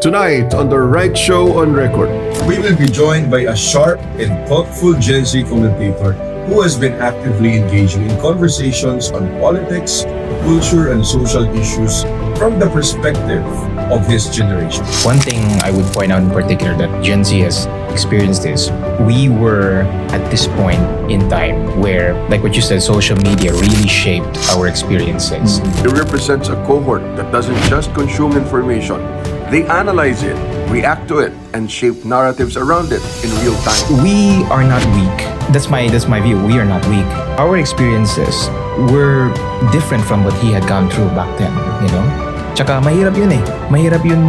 Tonight on the R.Y.T Show on Record. We will be joined by a sharp and thoughtful Gen Z commentator who has been actively engaging in conversations on politics, culture, and social issues from the perspective of his generation. One thing I would point out in particular that Gen Z has experienced is we were at this point in time where, like what you said, social media really shaped our experiences. It represents a cohort that doesn't just consume information. They analyze it, react to it, and shape narratives around it in real time. We are not weak. That's my view. We are not weak. Our experiences were different from what he had gone through back then, you know? Tsaka mahirap yun eh. Mahirap yun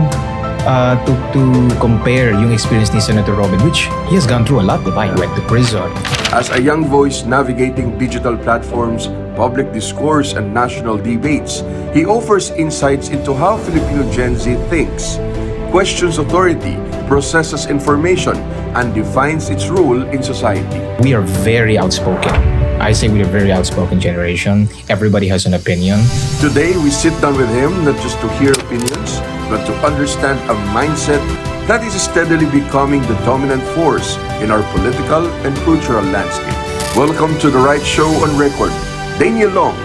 to compare yung experience ni Senator Robin, which he has gone through a lot, diba? He went to prison. As a young voice navigating digital platforms, public discourse, and national debates, he offers insights into how Filipino Gen Z thinks, questions authority, processes information, and defines its role in society. We are very outspoken. I say we are a very outspoken generation. Everybody has an opinion. Today, we sit down with him not just to hear opinions, but to understand a mindset that is steadily becoming the dominant force in our political and cultural landscape. Welcome to the R.Y.T Show on Record. Daniel Long.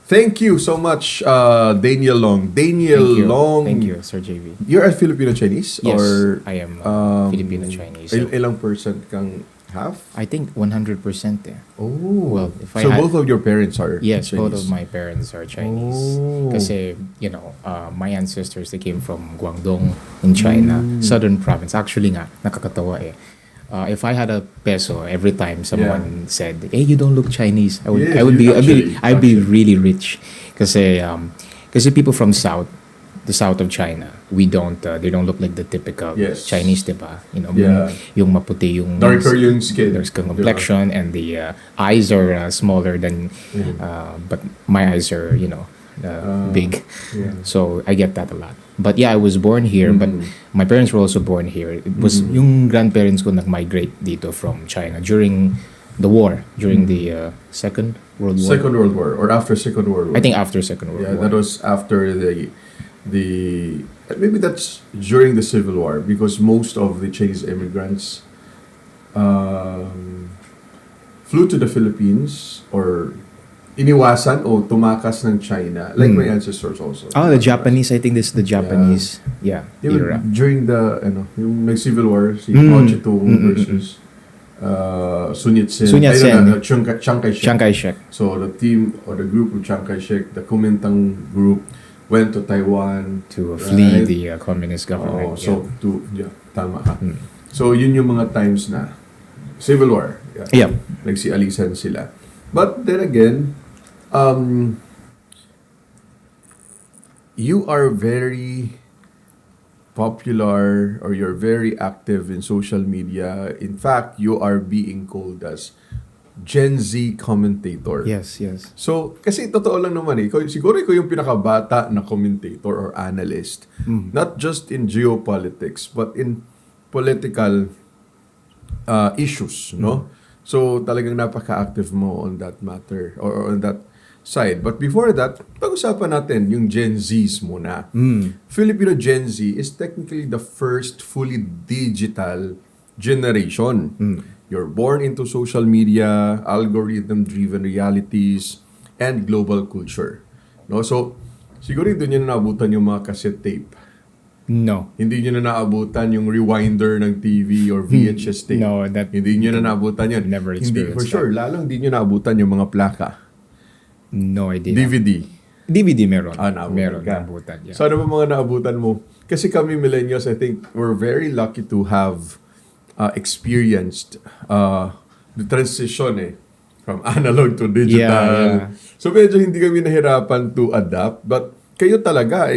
Thank you so much, Daniel Long. Daniel Long. Thank you, Sir JV. You're a Filipino Chinese? Yes, or, I am Filipino Chinese. Ilang percent kang half? I think 100% eh. Oh. Well, if I so had- both of your parents are Yes, Chinese? both of my parents are Chinese. Oh. Kasi, you know, my ancestors, they came from Guangdong in China, southern province. Actually nga, nakakatawa eh. If I had a peso every time someone said, "Hey, you don't look Chinese," Yeah, I'd be really rich. Kasi people from the south of China, they don't look like the typical Chinese, diba? You know, yung maputi, yung darker yung skin. There's complexion, and the eyes are smaller than, but my eyes are, you know, big. Yeah. So I get that a lot. But yeah, I was born here, but my parents were also born here. It was yung grandparents ko nag-migrate dito from China during the war, during the Second World War. Second World War or after Second World War? I think after Second World War. Yeah, that was after the maybe that's during the Civil War because most of the Chinese immigrants flew to the Philippines or iniwasan o tumakas ng China, like my ancestors also. Oh, the Japanese. I think this is the Japanese. Yeah, era. During the yung nag-Civil War, si Mao Zedong versus Sun Yat-sen. Sun Yat-sen. Chiang Kai-shek. Chiang Kai-shek. So the team or the group of Chiang Kai-shek, the Kuomintang group, went to Taiwan To flee the communist government. Tama ka. So yun yung mga times na Civil War. Yeah. Nagsialisan sila. But then again, you are very popular or you're very active in social media. In fact, you are being called as Gen Z commentator. Yes, yes. So, kasi totoo lang naman eh. Siguro ikaw yung pinakabata na commentator or analyst. Not just in geopolitics, but in political issues, no? So, talagang napaka-active mo on that matter or on that side. But before that, pag-usapan natin yung Gen Zs muna. Filipino Gen Z is technically the first fully digital generation. You're born into social media, algorithm-driven realities, and global culture. No? So, siguro doon nyo na naabutan yung mga cassette tape. No. Hindi nyo na naabutan yung rewinder ng TV or VHS tape. No, hindi nyo na naabutan yun. Never Hindi, experienced for sure, lalong hindi nyo naabutan yung mga plaka. No idea. DVD. Meron. Naabutan ka. Naabutan, yeah. So, ano ba mga naabutan mo? Kasi kami millennials, I think, we're very lucky to have experienced the transition from analog to digital. Yeah. So, medyo hindi kami nahirapan to adapt. But kayo talaga,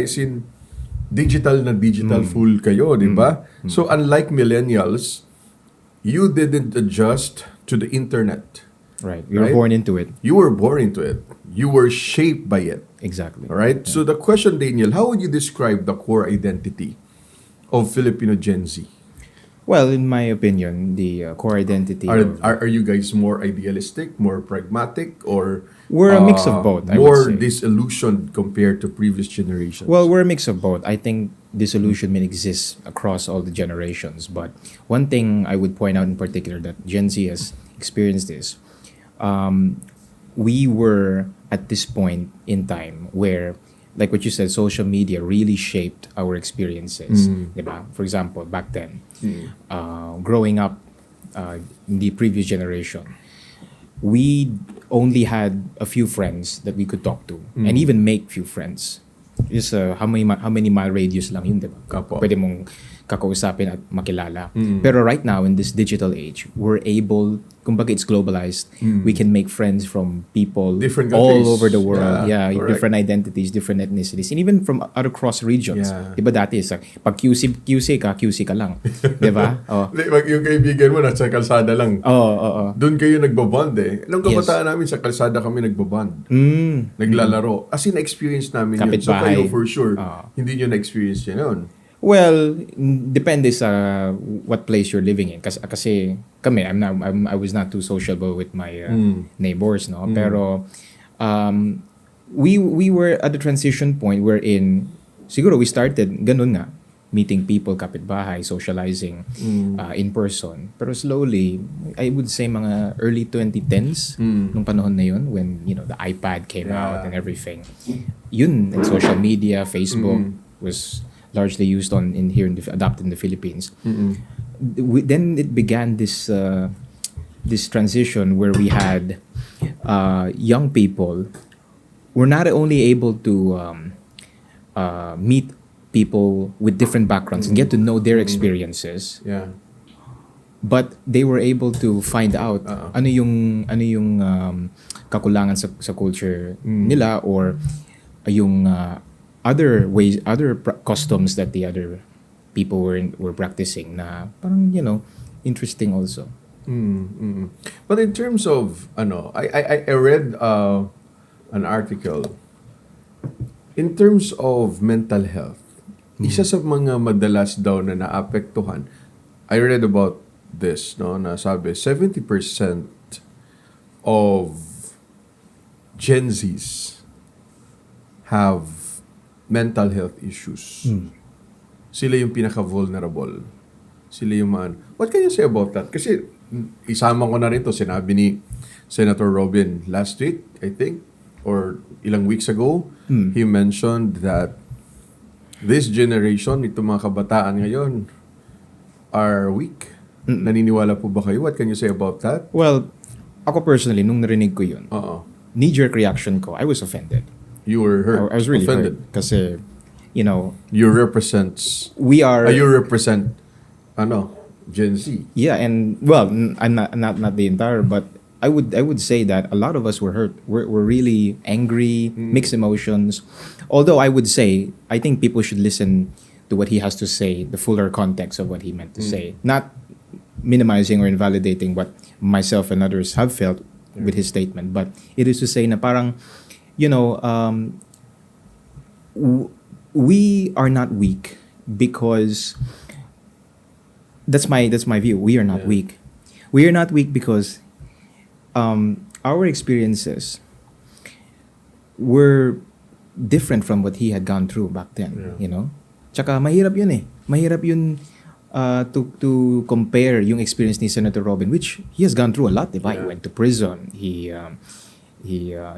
digital full kayo, di ba? So, unlike millennials, you didn't adjust to the internet. Right. We were Right? born into it. You were born into it. You were shaped by it. Exactly. All right. So the question, Daniel, how would you describe the core identity of Filipino Gen Z? Well, in my opinion, the core identity. Are you guys more idealistic, more pragmatic, or We're a mix of both, I would more say. disillusioned compared to previous generations? Well, we're a mix of both. I think disillusionment exists across all the generations. But one thing I would point out in particular that Gen Z has experienced is we were at this point in time where, like what you said, social media really shaped our experiences. Diba? For example, back then, growing up in the previous generation, we only had a few friends that we could talk to and even make few friends. Just how many mile radius lang yun, diba? Kapo. Pwede mong kakausapin at makilala. Pero right now, in this digital age, we're able, kumbaga it's globalized, we can make friends from people Different all countries. over the world. Yeah, correct. Different identities, different ethnicities, and even from other cross regions. Yeah. Diba dati, pag QC ka lang. Diba? Oh. Yung kaibigan mo nasa kalsada lang. Oo. Doon kayo nagbabond eh. Nung Yes. kabataan namin sa kalsada kami nagbabond. Mm. Naglalaro. As in, na-experience namin yun. So Kapitbahay. kayo for sure, Oo. hindi nyo na-experience yun yun. Well, depende sa what place you're living in. Kasi kami, I was not too sociable with my neighbors, no. Pero we were at the transition point wherein siguro we started ganun nga, meeting people, kapitbahay, socializing in person. Pero slowly, I would say mga early 2010s nung panahon na yun when the iPad came out and everything. Yun, and social media, Facebook was largely used adopted in the Philippines. Then it began this transition where we had young people were not only able to meet people with different backgrounds and get to know their experiences, Yeah. but they were able to find out ano yung kakulangan sa culture nila, or yung other ways, customs that the other people were practicing na parang interesting also. But in terms of I read an article in terms of mental health. Isa sa mga madalas daw na naapektuhan. I read about this, no, na sabi 70% of Gen Zs have mental health issues. Sila yung pinaka-vulnerable. Sila yung What can you say about that? Kasi isama ko na rin to, sinabi ni Senator Robin last week, I think, or ilang weeks ago, he mentioned that this generation, itong mga kabataan ngayon, are weak. Naniniwala po ba kayo? What can you say about that? Well, ako personally, nung narinig ko yun, knee-jerk reaction ko, I was offended. You were hurt. I was really offended. hurt kasi, You represent Gen Z. yeah, and well, I'm not the entire, but I would say that a lot of us were hurt. We're really angry, mixed emotions. Although I would say, I think people should listen to what he has to say, the fuller context of what he meant to say, not minimizing or invalidating what myself and others have felt with his statement, but it is to say na parang, we are not weak because that's my view. We are not weak. We are not weak because our experiences were different from what he had gone through back then. Tsaka mahirap yun eh. Mahirap yun to compare yung experience ni Senator Robin, which he has gone through a lot. Diba? He went to prison. He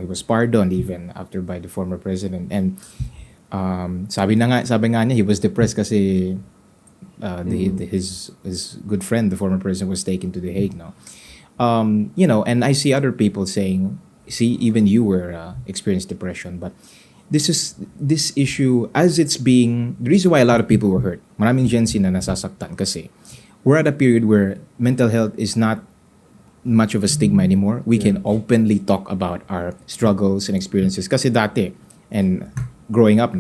was pardoned even after by the former president, and sabi nga niya he was depressed kasi his good friend, the former president, was taken to The Hague. And I see other people saying, see, even you were experienced depression, but this issue, as it's being, the reason why a lot of people were hurt, maraming Gen Z na nasasaktan kasi we're at a period where mental health is not much of a stigma anymore. We can openly talk about our struggles and experiences. Kasi dati, and growing up,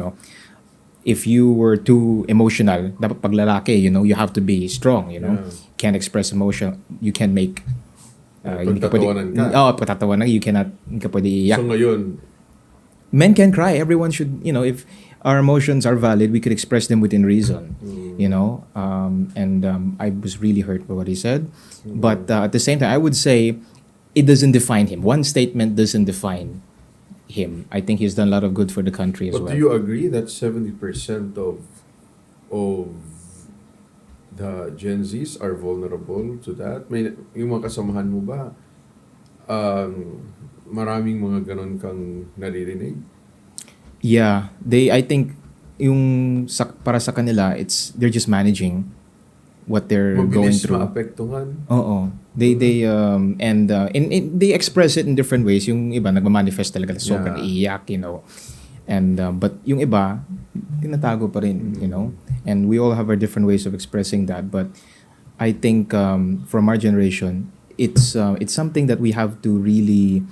if you were too emotional, dapat pag lalaki, you have to be strong, Yeah. Can't express emotion, you can make hindi Pagtatawanan ka. pagtatawanan, hindi ka pwede iyak. So ngayon, Men can cry. Everyone should, if our emotions are valid, we could express them within reason, I was really hurt by what he said. But at the same time, I would say it doesn't define him. One statement doesn't define him. I think he's done a lot of good for the country as but well. do you agree that 70% of the Gen Zs are vulnerable to that? May yung mga kasamahan mo ba, maraming mga ganon kang naririnig? Yeah, I think para sa kanila, they're just managing what they're going Mabilis through. maapektuhan. Oo. They express it in different ways. Yung iba nagma-manifest talaga sobrang iiyak, And but yung iba tinatago pa rin, And we all have our different ways of expressing that, but I think from our generation, it's something that we have to really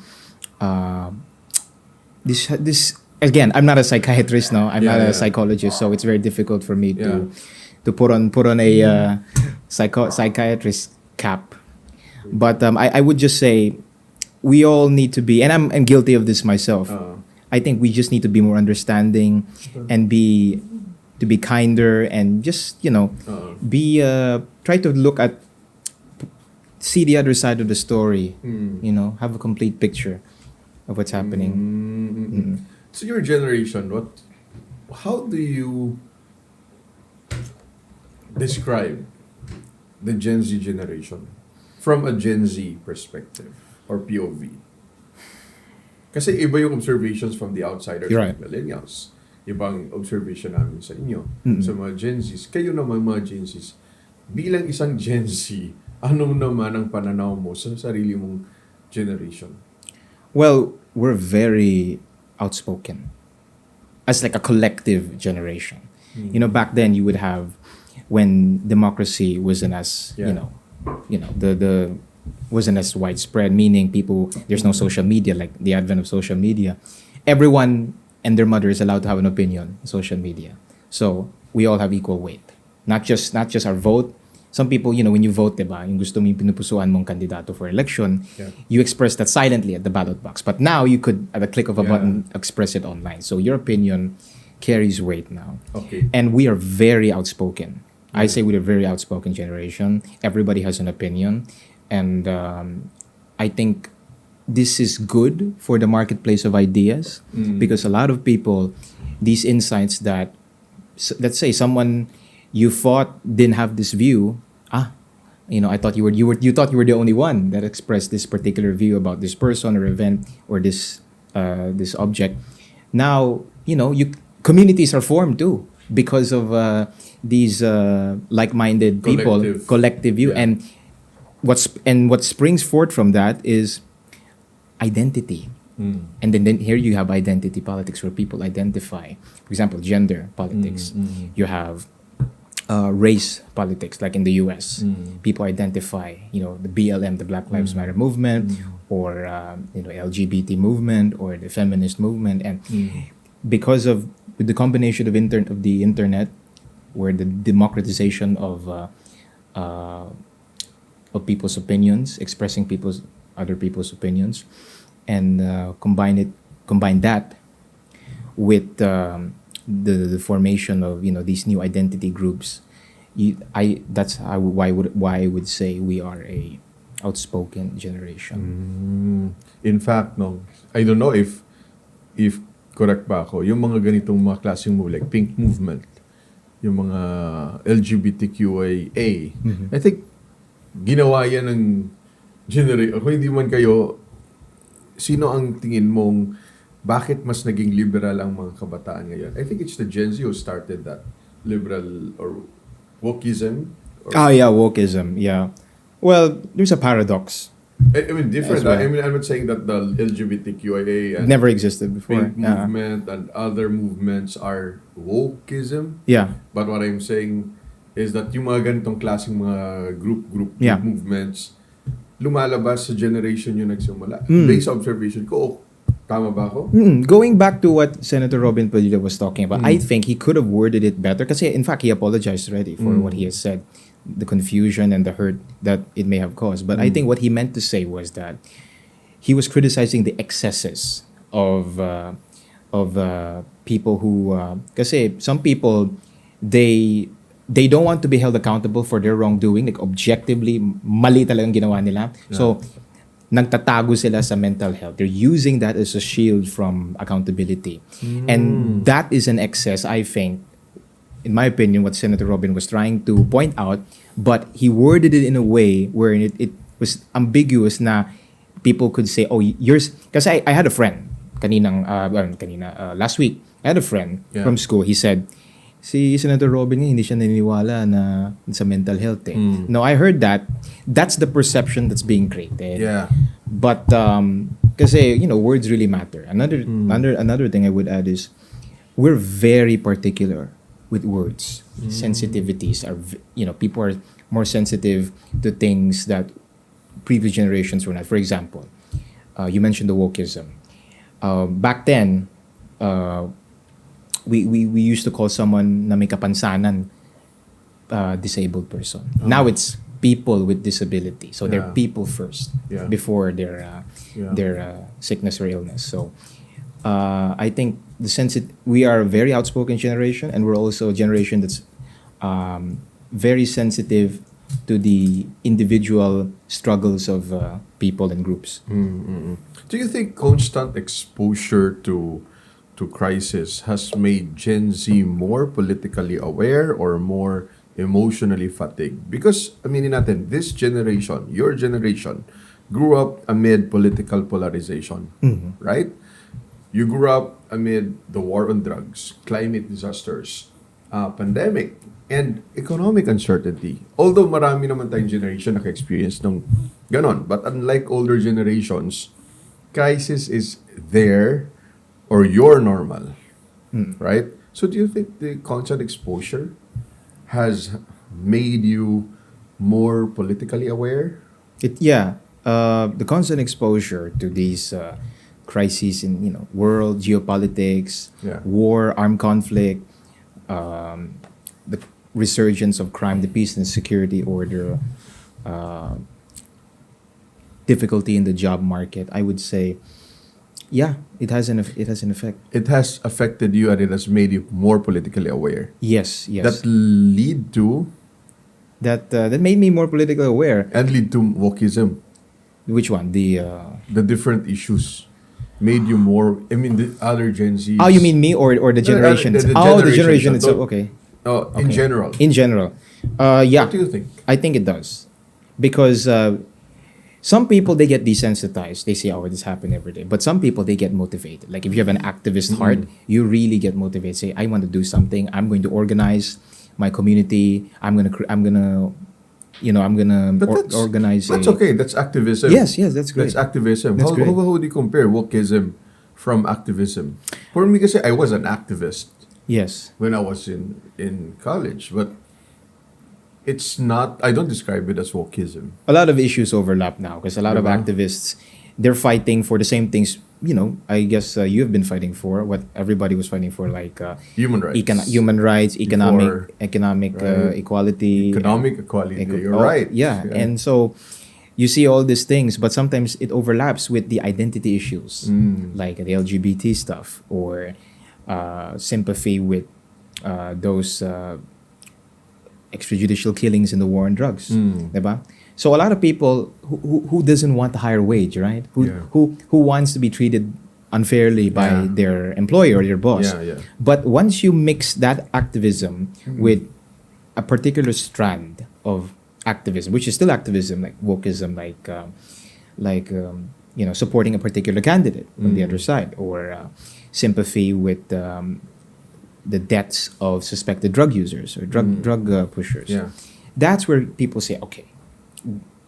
this again, I'm not a psychiatrist, no. I'm not a psychologist, so it's very difficult for me to put on a psychiatrist cap. But I would just say we all need to be, and I'm guilty of this myself. I think we just need to be more understanding and be kinder and just be try to see the other side of the story. Have a complete picture of what's happening. So your generation, how do you describe the Gen Z generation from a Gen Z perspective or POV? Kasi iba yung observations from the outsiders, You're right. millennials. Ibang observation namin sa inyo, sa mga Gen Zs. Kayo naman mga Gen Zs, bilang isang Gen Z, ano naman ang pananaw mo sa sarili mong generation? Well, we're very outspoken as like a collective generation. Back then you would have, when democracy wasn't as the wasn't as widespread, meaning there's no social media, like the advent of social media. Everyone and their mother is allowed to have an opinion on social media. So we all have equal weight. Not just our vote. Some people, when you vote, diba, yung gusto mo yung pinupusuan mong kandidato for election, you express that silently at the ballot box. But now you could, at the click of a button, express it online. So your opinion carries weight now. Okay. And we are very outspoken. I say we're a very outspoken generation. Everybody has an opinion. And I think this is good for the marketplace of ideas because a lot of people, these insights that, let's say someone you thought didn't have this view, I thought you thought you were the only one that expressed this particular view about this person or event or this object. Now, communities are formed too because of these like-minded people, collective view, and what springs forth from that is identity. And then here you have identity politics where people identify, for example, gender politics. You have race politics, like in the US. People identify, the BLM, the Black Lives Matter movement, or LGBT movement, or the feminist movement, and because of the combination of the internet, where the democratization of people's opinions, expressing other people's opinions, and combine that with the formation of these new identity groups. Why I would say we are a outspoken generation. In fact, no, I don't know if correct ba ako, yung mga ganitong mga klaseng move, like pink movement, yung mga LGBTQIA, I think ginawa yan ng generation. Kung hindi man kayo, sino ang tingin mong bakit mas naging liberal ang mga kabataan ngayon? I think it's the Gen Z who started that liberal or wokeism. Wokeism. Yeah. Well, there's a paradox. I mean, different. Well. I mean, I'm not saying that the LGBTQIA and Never existed before. pink movement and other movements are wokeism. Yeah. But what I'm saying is that yung mga ganitong klaseng mga group movements, lumalabas sa generation yung nagsimula. Based sa observation ko, Tama ba ako? Going back to what Senator Robin Padilla was talking about, I think he could have worded it better kasi in fact he apologized already for what he has said, the confusion and the hurt that it may have caused. But I think what he meant to say was that he was criticizing the excesses of people who kasi some people they don't want to be held accountable for their wrongdoing, like objectively mali talagang ginawa nila. So nagtatago sila sa mental health. They're using that as a shield from accountability. And that is an excess, I think, in my opinion, what Senator Robin was trying to point out, but he worded it in a way where it was ambiguous na people could say, oh, yours, kasi I had a friend last week, I had a friend from school. He said, si Senator Robin hindi siya naniniwala na sa mental health eh. No, I heard that. That's the perception that's being created. Yeah. But kasi words really matter. Another thing I would add is we're very particular with words. Sensitivities are people are more sensitive to things that previous generations were not. For example, you mentioned the wokeism. Back then, we used to call someone na may kapansanan disabled person. Now it's people with disability. So they're people first before their sickness or illness. So I think we are a very outspoken generation, and we're also a generation that's very sensitive to the individual struggles of people and groups. Do you think constant exposure to crisis has made Gen Z more politically aware or more emotionally fatigued? Because, natin, this generation, your generation, grew up amid political polarization, right? You grew up amid the war on drugs, climate disasters, pandemic, and economic uncertainty. Although marami naman tayong generation naka-experience ng ganon. But unlike older generations, crisis is there or your normal, right? So do you think the constant exposure has made you more politically aware? The constant exposure to these crises in world geopolitics, war, armed conflict, the resurgence of crime, the peace and security order, difficulty in the job market. I would say, it has an effect. It has affected you and it has made you more politically aware. Yes. That lead to that made me more politically aware. And lead to wokeism. Which one? The different issues made you more. The other Gen Z. Oh, you mean me or the generations? The generation itself. Okay. In general. In general, What do you think? I think it does, because some people they get desensitized. They say, "Oh, this happened every day." But some people they get motivated. Like if you have an activist heart, you really get motivated. Say, "I want to do something. I'm going to organize my community. I'm gonna organize." That's okay. That's activism. Yes, that's great. That's activism. That's How great. would you compare wokeism from activism? For me, kasi I was an activist Yes. when I was in college, but it's not. I don't describe it as wokeism. A lot of issues overlap now because a lot of activists they're fighting for the same things. I guess you have been fighting for what everybody was fighting for, like Human rights. human rights, economic right. equality, Economic equality. You're right. Yeah, and so you see all these things, but sometimes it overlaps with the identity issues, like the LGBT stuff or sympathy with those extrajudicial killings in the war on drugs, diba? So a lot of people who doesn't want a higher wage, right? Who wants to be treated unfairly by their employer or their boss. But once you mix that activism with a particular strand of activism, which is still activism, like wokeism, like supporting a particular candidate on the other side, or sympathy with the deaths of suspected drug users or drug pushers. That's where people say, okay,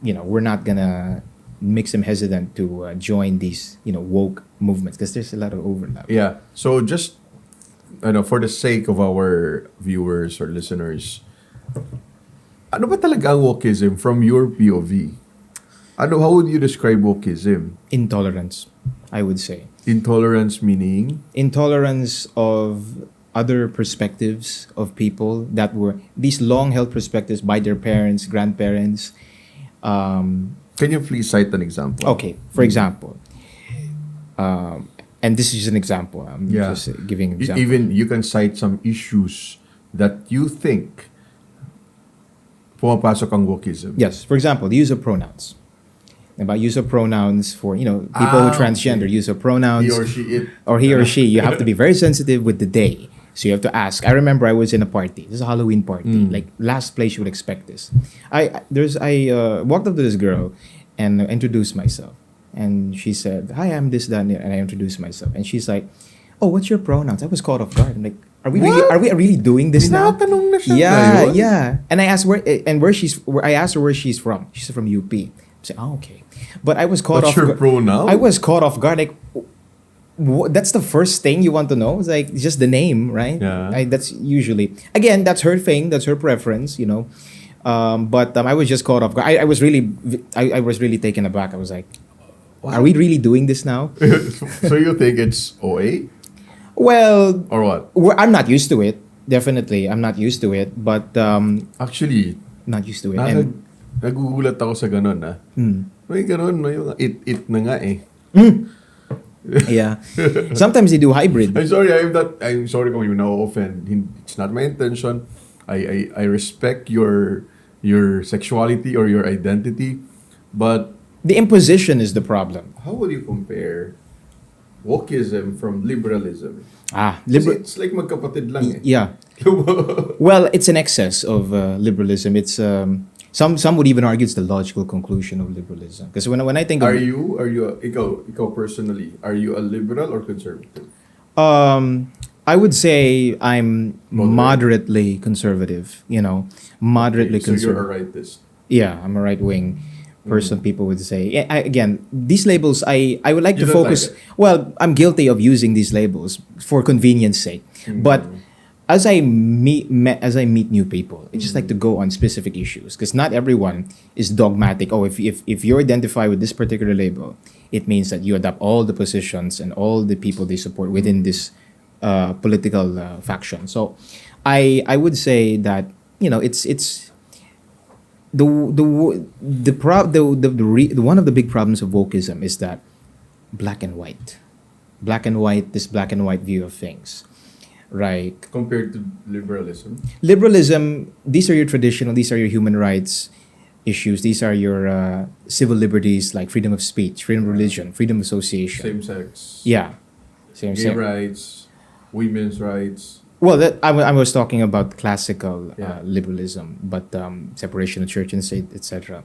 we're not gonna makes them hesitant to join these woke movements because there's a lot of overlap. Yeah. So just for the sake of our viewers or listeners, ano ba talaga ang wokeism from your POV? How would you describe wokeism? Intolerance. I would say. Intolerance meaning? Intolerance of other perspectives of people that were these long held perspectives by their parents, grandparents. Can you please cite an example? Okay, for example, and this is an example. I'm Yeah. just giving an example. Even you can cite some issues that you think pumapasok ang wokeism. Yes, for example, the use of pronouns. About use of pronouns for people who transgender, use of pronouns. He or she, it. Or he or she, you have to be very sensitive with the day. So you have to ask. I remember I was in a party. This is a Halloween party. Like last place you would expect this. I walked up to this girl and introduced myself. And she said, "Hi, I'm this, that," and I introduced myself. And she's like, "Oh, what's your pronouns?" I was caught off guard. I'm like, "Are we really doing this now?" Tinatanong na siya Yeah, ngayon? yeah. And I asked I asked her where she's from. She's from UP. I said, "Oh, okay." But I was caught What's off your pronoun? I was caught off guard. Like, that's the first thing you want to know. It's like just the name, right? Yeah. That's usually again. That's her thing. That's her preference. But I was just caught off guard. I was really taken aback. I was like, "Are we really doing this now?" So you think it's OA? Well, Or what? I'm not used to it. Definitely, I'm not used to it. But Actually, not used to it. And nagugulat ako sa ganun, ah. May ganun, no? Yung it na nga eh. yeah, sometimes they do hybrid. I'm sorry kung you now offend. It's not my intention. I respect your sexuality or your identity, but The imposition is the problem. how will you compare wokeism from liberalism? Kasi it's like magkapatid lang eh. Yeah. Well, it's an excess of liberalism. It's some would even argue it's the logical conclusion of liberalism. Because when I think of ikaw personally, are you a liberal or conservative? I would say I'm Moderate. moderately conservative. Moderately So you're a conservative. rightist. Yeah, I'm a right wing person. People would say. Yeah, again, these labels I would like You to don't focus. like it? Well, I'm guilty of using these labels for convenience sake. But as I meet new people, I just like to go on specific issues because not everyone is dogmatic. Oh, if you identify with this particular label, it means that you adopt all the positions and all the people they support within this political faction. So, I would say that it's one of the big problems of wokeism is that black and white, this black and white view of things, right? Compared to liberalism. Liberalism, these are your traditional, these are your human rights issues, these are your civil liberties like freedom of speech, freedom of religion, freedom of association. Same sex. Yeah, Gay rights, women's rights. Well, I was talking about classical Yeah. liberalism, but separation of church and state, etc.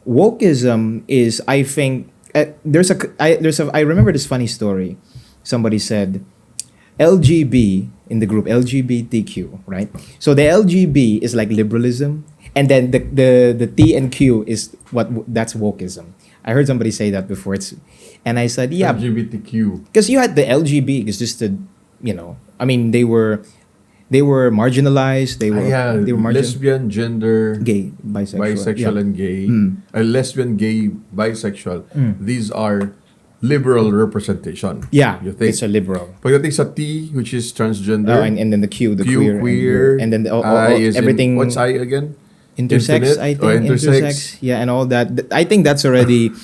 Wokeism is, I think, I remember this funny story. Somebody said, LGB in the group LGBTQ, right? So the LGB is like liberalism, and then the T and Q is that's wokeism. I heard somebody say that before. And I said, yeah, LGBTQ. because you had the LGB, because just I mean, they were marginalized. They were Lesbian, gender, gay, bisexual, and gay. Lesbian, gay, bisexual. These are liberal representation. Yeah, You think? it's a liberal. Pagdating sa T, which is transgender. And then the Q, the Q, queer, and then I is everything. what's I again? Intersex, Infinite I or think. intersex. Yeah, and all that. I think that's already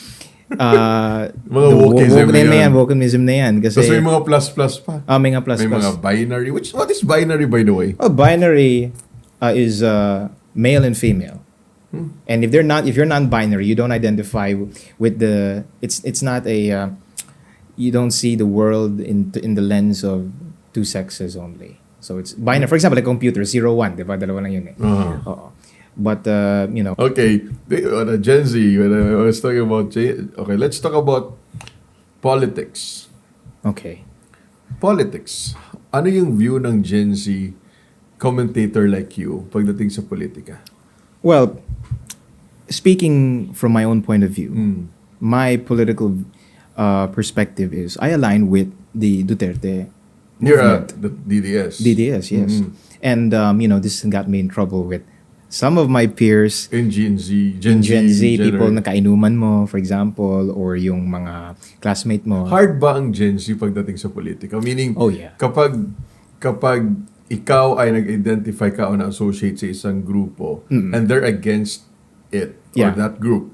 Mga the wokeism na yan. wokeism na yan. Kasi, Tapos may mga plus pa. may mga plus May plus. mga binary. What is binary, by the way? Oh, binary is male and female. And if you're non-binary, you don't identify with the. It's not a. You don't see the world in the lens of two sexes only. So it's binary. For example, like computer 0-1, di ba? Dalawa lang yun eh. Oo. But Okay, on a Gen Z, when I was talking about okay, let's talk about politics. okay. Politics. Ano yung view ng Gen Z commentator like you pagdating sa politika? Well, speaking from my own point of view, my political perspective is I align with the Duterte You're movement. the DDS. DDS, yes. And this got me in trouble with some of my peers In Gen Z, Gen Z, people gener- na kainuman mo, for example, or yung mga classmate mo. Hard ba ang Gen Z pagdating sa politika? Meaning, Oh, yeah. kapag ikaw ay nag-identify ka o na-associate sa isang grupo and they're against it or Yeah. that group,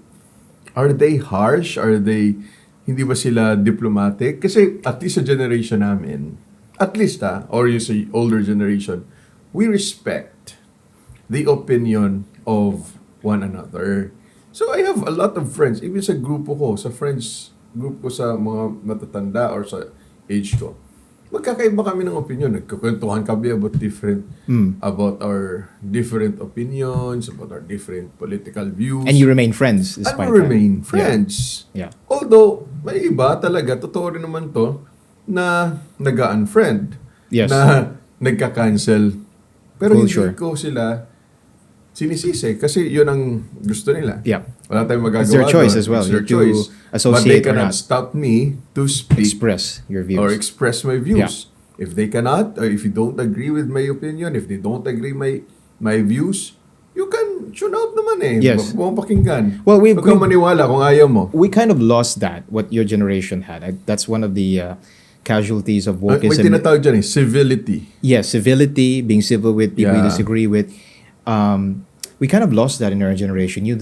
are they harsh? Hindi ba sila diplomatic? Kasi at least sa generation namin, at least or yung sa older generation, we respect the opinion of one another. So I have a lot of friends, even sa grupo ko, sa friends group ko sa mga matatanda or sa age ko. Magkakaiba kami ng opinion. Nagkukwentuhan kami about our different opinions, about our different political views. And you remain friends And despite we remain friends. Yeah. Although, may iba talaga, totoo rin naman to, na nag-unfriend. Yes. Na nagka-cancel. Pero Culture. hindi ko sila sinisisi kasi yun ang gusto nila. Yeah. Wala tayong magagawa. It's their choice doon. as well. It's their You to choice. But they associate or cannot not. stop me to speak Express your views. or express my views. If they cannot, or if you don't agree with my opinion, if they don't agree my views, you can tune out naman eh. Yes. Huwag mong pakinggan. Well, Huwag kang maniwala kung ayaw mo. We kind of lost that, what your generation had. That's one of the casualties of May wokeism. tinatawag dyan eh, civility. Yes, civility, being civil with people you Yeah. disagree with. We kind of lost that in our generation. A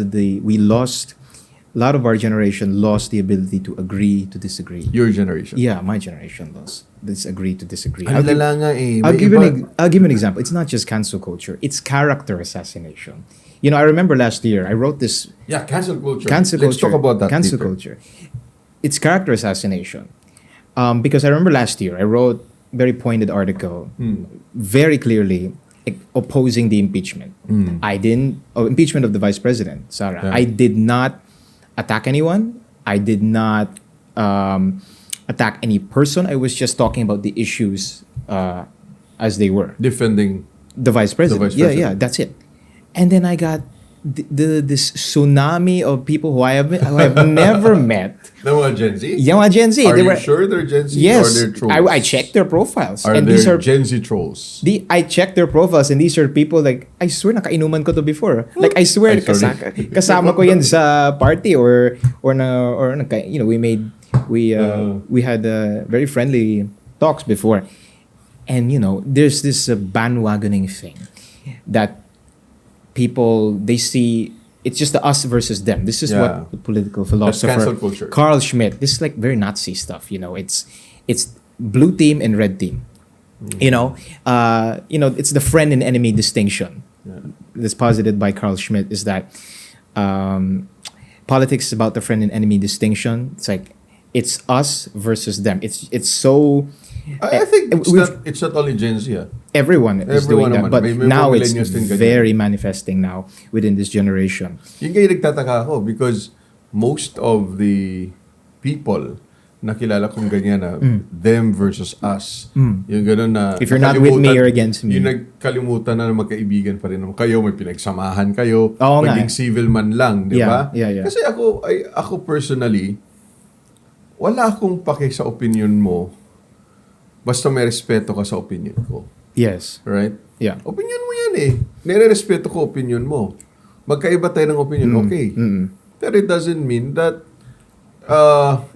lot of our generation lost the ability to agree to disagree. Your generation. Yeah, my generation lost disagree to disagree. Ang lala nga eh. I'll May give, iba- I'll give an example. It's not just cancel culture. It's character assassination. You know, I remember last year, I wrote this Yeah, cancel culture. cancel Let's culture. talk about that Cancel later. culture. It's character assassination. Because I remember last year, I wrote a very pointed article, very clearly opposing the impeachment. Impeachment of the vice president, Sarah. Yeah. I did not attack anyone. I did not attack any person. I was just talking about the issues as they were. Defending. The vice president. vice Yeah, president. that's it. And then I got this tsunami of people who I have never met. The mga Gen Z? Yung mga Gen Z. Are they you were, sure they're Gen Z? Yes. Or they're trolls? I checked their profiles. Are and they these are Gen Z trolls? I checked their profiles and these are people like, I swear nakainuman ko to before. Like I swear Ay, sorry. kasama ko yan sa party or you know, we had very friendly talks before. And you know, there's this bandwagoning thing that people, they see it's just the us versus them. This is Yeah. what the political philosopher cancel culture. Carl Schmitt. This is like very Nazi stuff. You know, it's blue team and red team. You know, it's the friend and enemy distinction. That's posited by Carl Schmitt. Is that politics is about the friend and enemy distinction? It's like it's us versus them. It's so. I think we've- it's not only Gen Z. Everyone is doing Everyone that, naman. but May now mga it's millennials din ganyan. very manifesting now within this generation. Yung kaya nagtataka ako because most of the people nakilala kong ganyan na them versus us. Yung gano'n na If you're not with me, nakalimutan- you're against me. Yung nagkalimutan na magkaibigan pa rin naman kayo, may pinagsamahan kayo, Oo nga maging eh. civil man lang, di ba? Yeah. Kasi ako personally, wala akong pake sa opinion mo basta may respeto ka sa opinion ko. Yes. Right? Yeah. Opinion mo yan eh. Nire-respeto ko opinion mo. Magkaiba tayo ng opinion, okay. Pero it doesn't mean that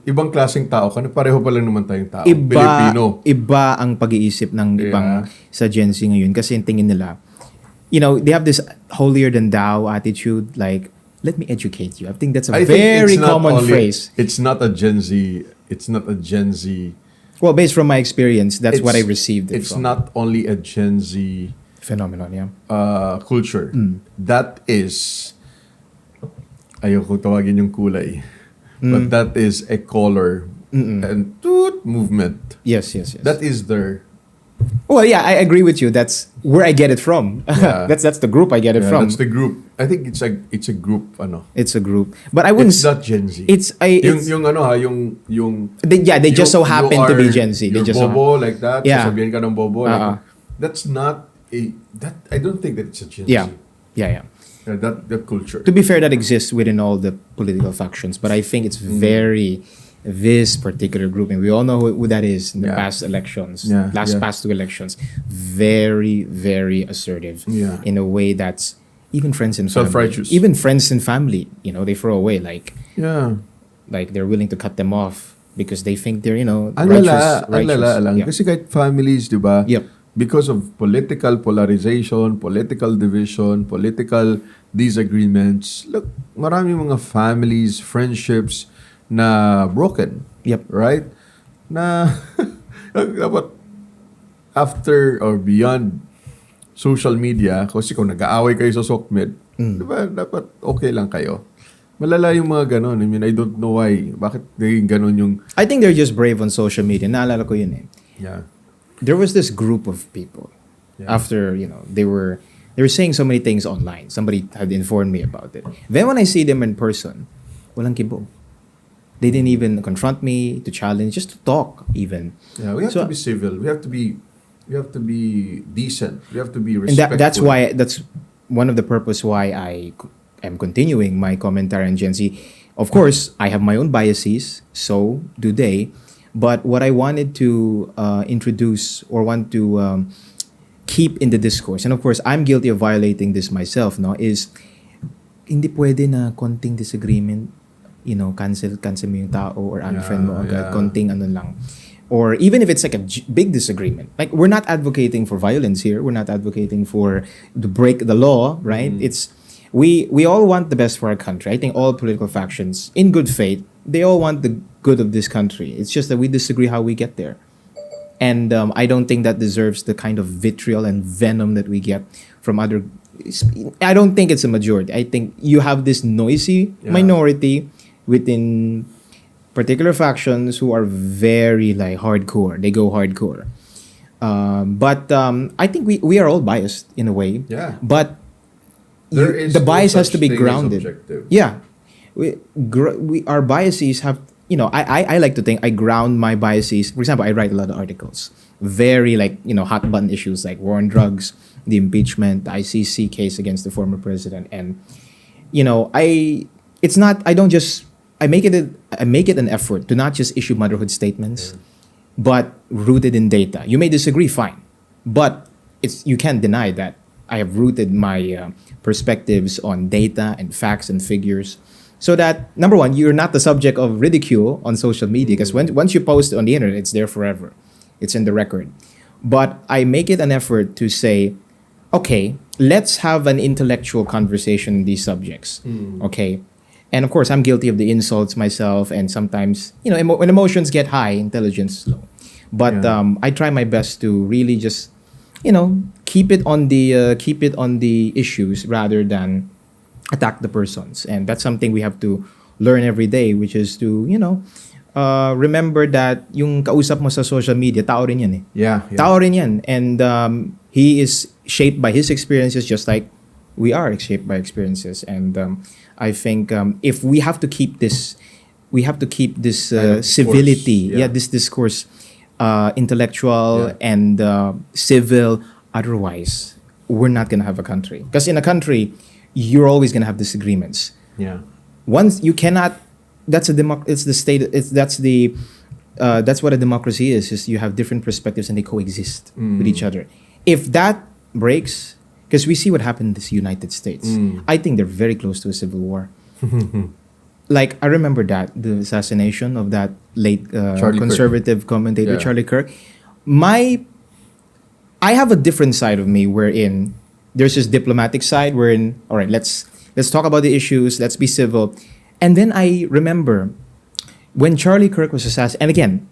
ibang klaseng tao ka na pareho pa lang naman tayong tao. Pilipino. Iba ang pag-iisip ng ibang sa Gen Z ngayon kasi yung tingin nila, you know, they have this holier than thou attitude like, let me educate you. I think that's a I think very it's not common only- phrase. It's not a Gen Z. It's not a Gen Z. Well, based from my experience, that's what I It's- received it It's from. not only a Gen Z Phenomenon, yeah. culture. That is, ayoko tawagin yung kulay, but that is a color and toot movement. Yes. That is their, Well, yeah, I agree with you. That's where I get it from. Yeah. that's the group I get it yeah, from. that's the group. I think it's a group, It's a group, but I wouldn't. It's not Gen Z. Yung They just so you happen to be are- Gen Z. They you're just so bobo like that. Yeah. Sasabihin ka ng bobo. Uh-uh. That's not that. I don't think that it's a Gen yeah, Z. yeah. That culture. To be fair, that exists within all the political factions, but I think it's very this particular grouping. We all know who that is in the Yeah. past elections, Yeah. past two elections. Very, very assertive Yeah. in a way that's even friends and family, Self-righteous. even friends and family, they throw away Yeah. like they're willing to cut them off because they think they're Ang lala lang. Yeah. Kasi kahit families, di ba? Yep. Because of political polarization, political division, political disagreements, look, marami mga families, friendships na broken. Yep. Right? Na dapat after or beyond social media, kasi kung nag-aaway kayo sa SOCMED, di ba, dapat okay lang kayo. Malala yung mga ganon. I mean, I don't know why. Bakit naging ganon yung... I think they're just brave on social media. Naalala ko yun eh. Yeah. There was this group of people Yeah. after, they were saying so many things online. Somebody had informed me about it. Then when I see them in person, walang kibo. They didn't even confront me to challenge, just to talk even. Yeah, we have to be civil. We have to be decent. We have to be And respectful. that's one of the purpose why I am continuing my commentary on Gen Z. Of course, I have my own biases, so do they. But what I wanted to introduce or want to keep in the discourse, and of course, I'm guilty of violating this myself, no, is hindi pwede na konting disagreement, cancel mo yung tao or unfriend mo agad, yeah. konting ano lang. Or even if it's like a big disagreement, like we're not advocating for violence here, we're not advocating for to break the law, right? It's we all want the best for our country. I think all political factions, in good faith, they all want the good of this country. It's just that we disagree how we get there. And I don't think that deserves the kind of vitriol and venom that we get from other... I don't think it's a majority. I think you have this noisy minority within particular factions who are very hardcore. They go hardcore. But I think we are all biased in a way. Yeah. But There is the no bias has such to be thing as grounded. objective. Yeah. Our biases have, I like to think I ground my biases. For example, I write a lot of articles. Very hot button issues like war on drugs, the impeachment, the ICC case against the former president. And, I make it an effort to not just issue motherhood statements, but rooted in data. You may disagree, fine. But you can't deny that I have rooted my perspectives on data and facts and figures. So that, number one, you're not the subject of ridicule on social media because once you post it on the internet, it's there forever. It's in the record. But I make it an effort to say, okay, let's have an intellectual conversation in these subjects. Okay? And of course, I'm guilty of the insults myself, and sometimes, when emotions get high, intelligence low. But I try my best to really just, keep it on the issues rather than attack the persons. And that's something we have to learn every day, which is to, remember that yung kausap mo sa social media, tao rin yan eh. Yeah. Tao rin yan. And he is shaped by his experiences just like we are shaped by experiences. And I think if we have to keep this, civility, this discourse, intellectual and civil, otherwise we're not going to have a country. Because in a country, you're always going to have disagreements. Yeah. Once you cannot, that's the state. That's what a democracy is you have different perspectives and they coexist with each other. If that breaks, because we see what happened in the United States, I think they're very close to a civil war. Like I remember the assassination of that late conservative commentator Charlie Kirk. I have a different side of me wherein there's this diplomatic side wherein, all right, let's talk about the issues, let's be civil. And then I remember when Charlie Kirk was assassinated, and again,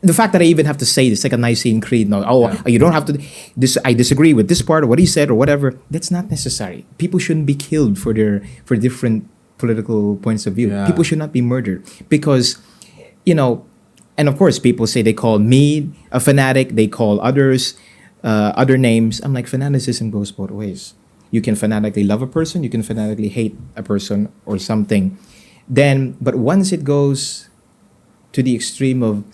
the fact that I even have to say this, like a Nicene Creed, you don't have to, I disagree with this part or what he said or whatever, that's not necessary. People shouldn't be killed for different political points of view. Yeah. People should not be murdered because, and of course people say they call me a fanatic, they call others other names. I'm like, fanaticism goes both ways. You can fanatically love a person, you can fanatically hate a person or something. But once it goes to the extreme of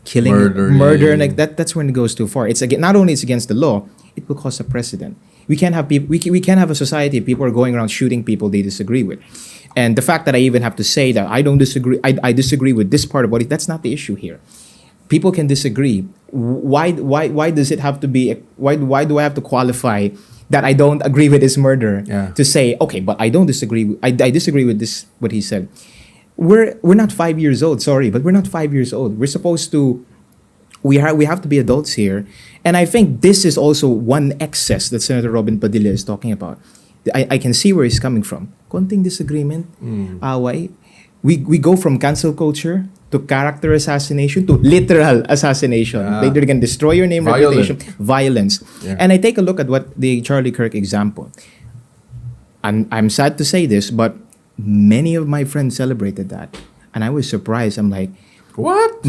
killing, murder, and that's when it goes too far. It's not only it's against the law, it will cause a precedent. We can't have people. We can't have a society of people are going around shooting people they disagree with. And the fact that I even have to say that I don't disagree, I disagree with this part about it. That's not the issue here. People can disagree. Why does it have to be? Why do I have to qualify that I don't agree with his murder Yeah. to say, okay, but I don't disagree. I disagree with this, what he said. We're not 5 years old, sorry, but we're not 5 years old. We're supposed to, we have to be adults here. And I think this is also one excess that Senator Robin Padilla is talking about. I can see where he's coming from. Konting disagreement, away. We go from cancel culture to character assassination to literal assassination. Yeah. They can destroy your name, Violent. reputation, violence. Yeah. And I take a look at what the Charlie Kirk example. And I'm sad to say this, but many of my friends celebrated that. And I was surprised. I'm like, What?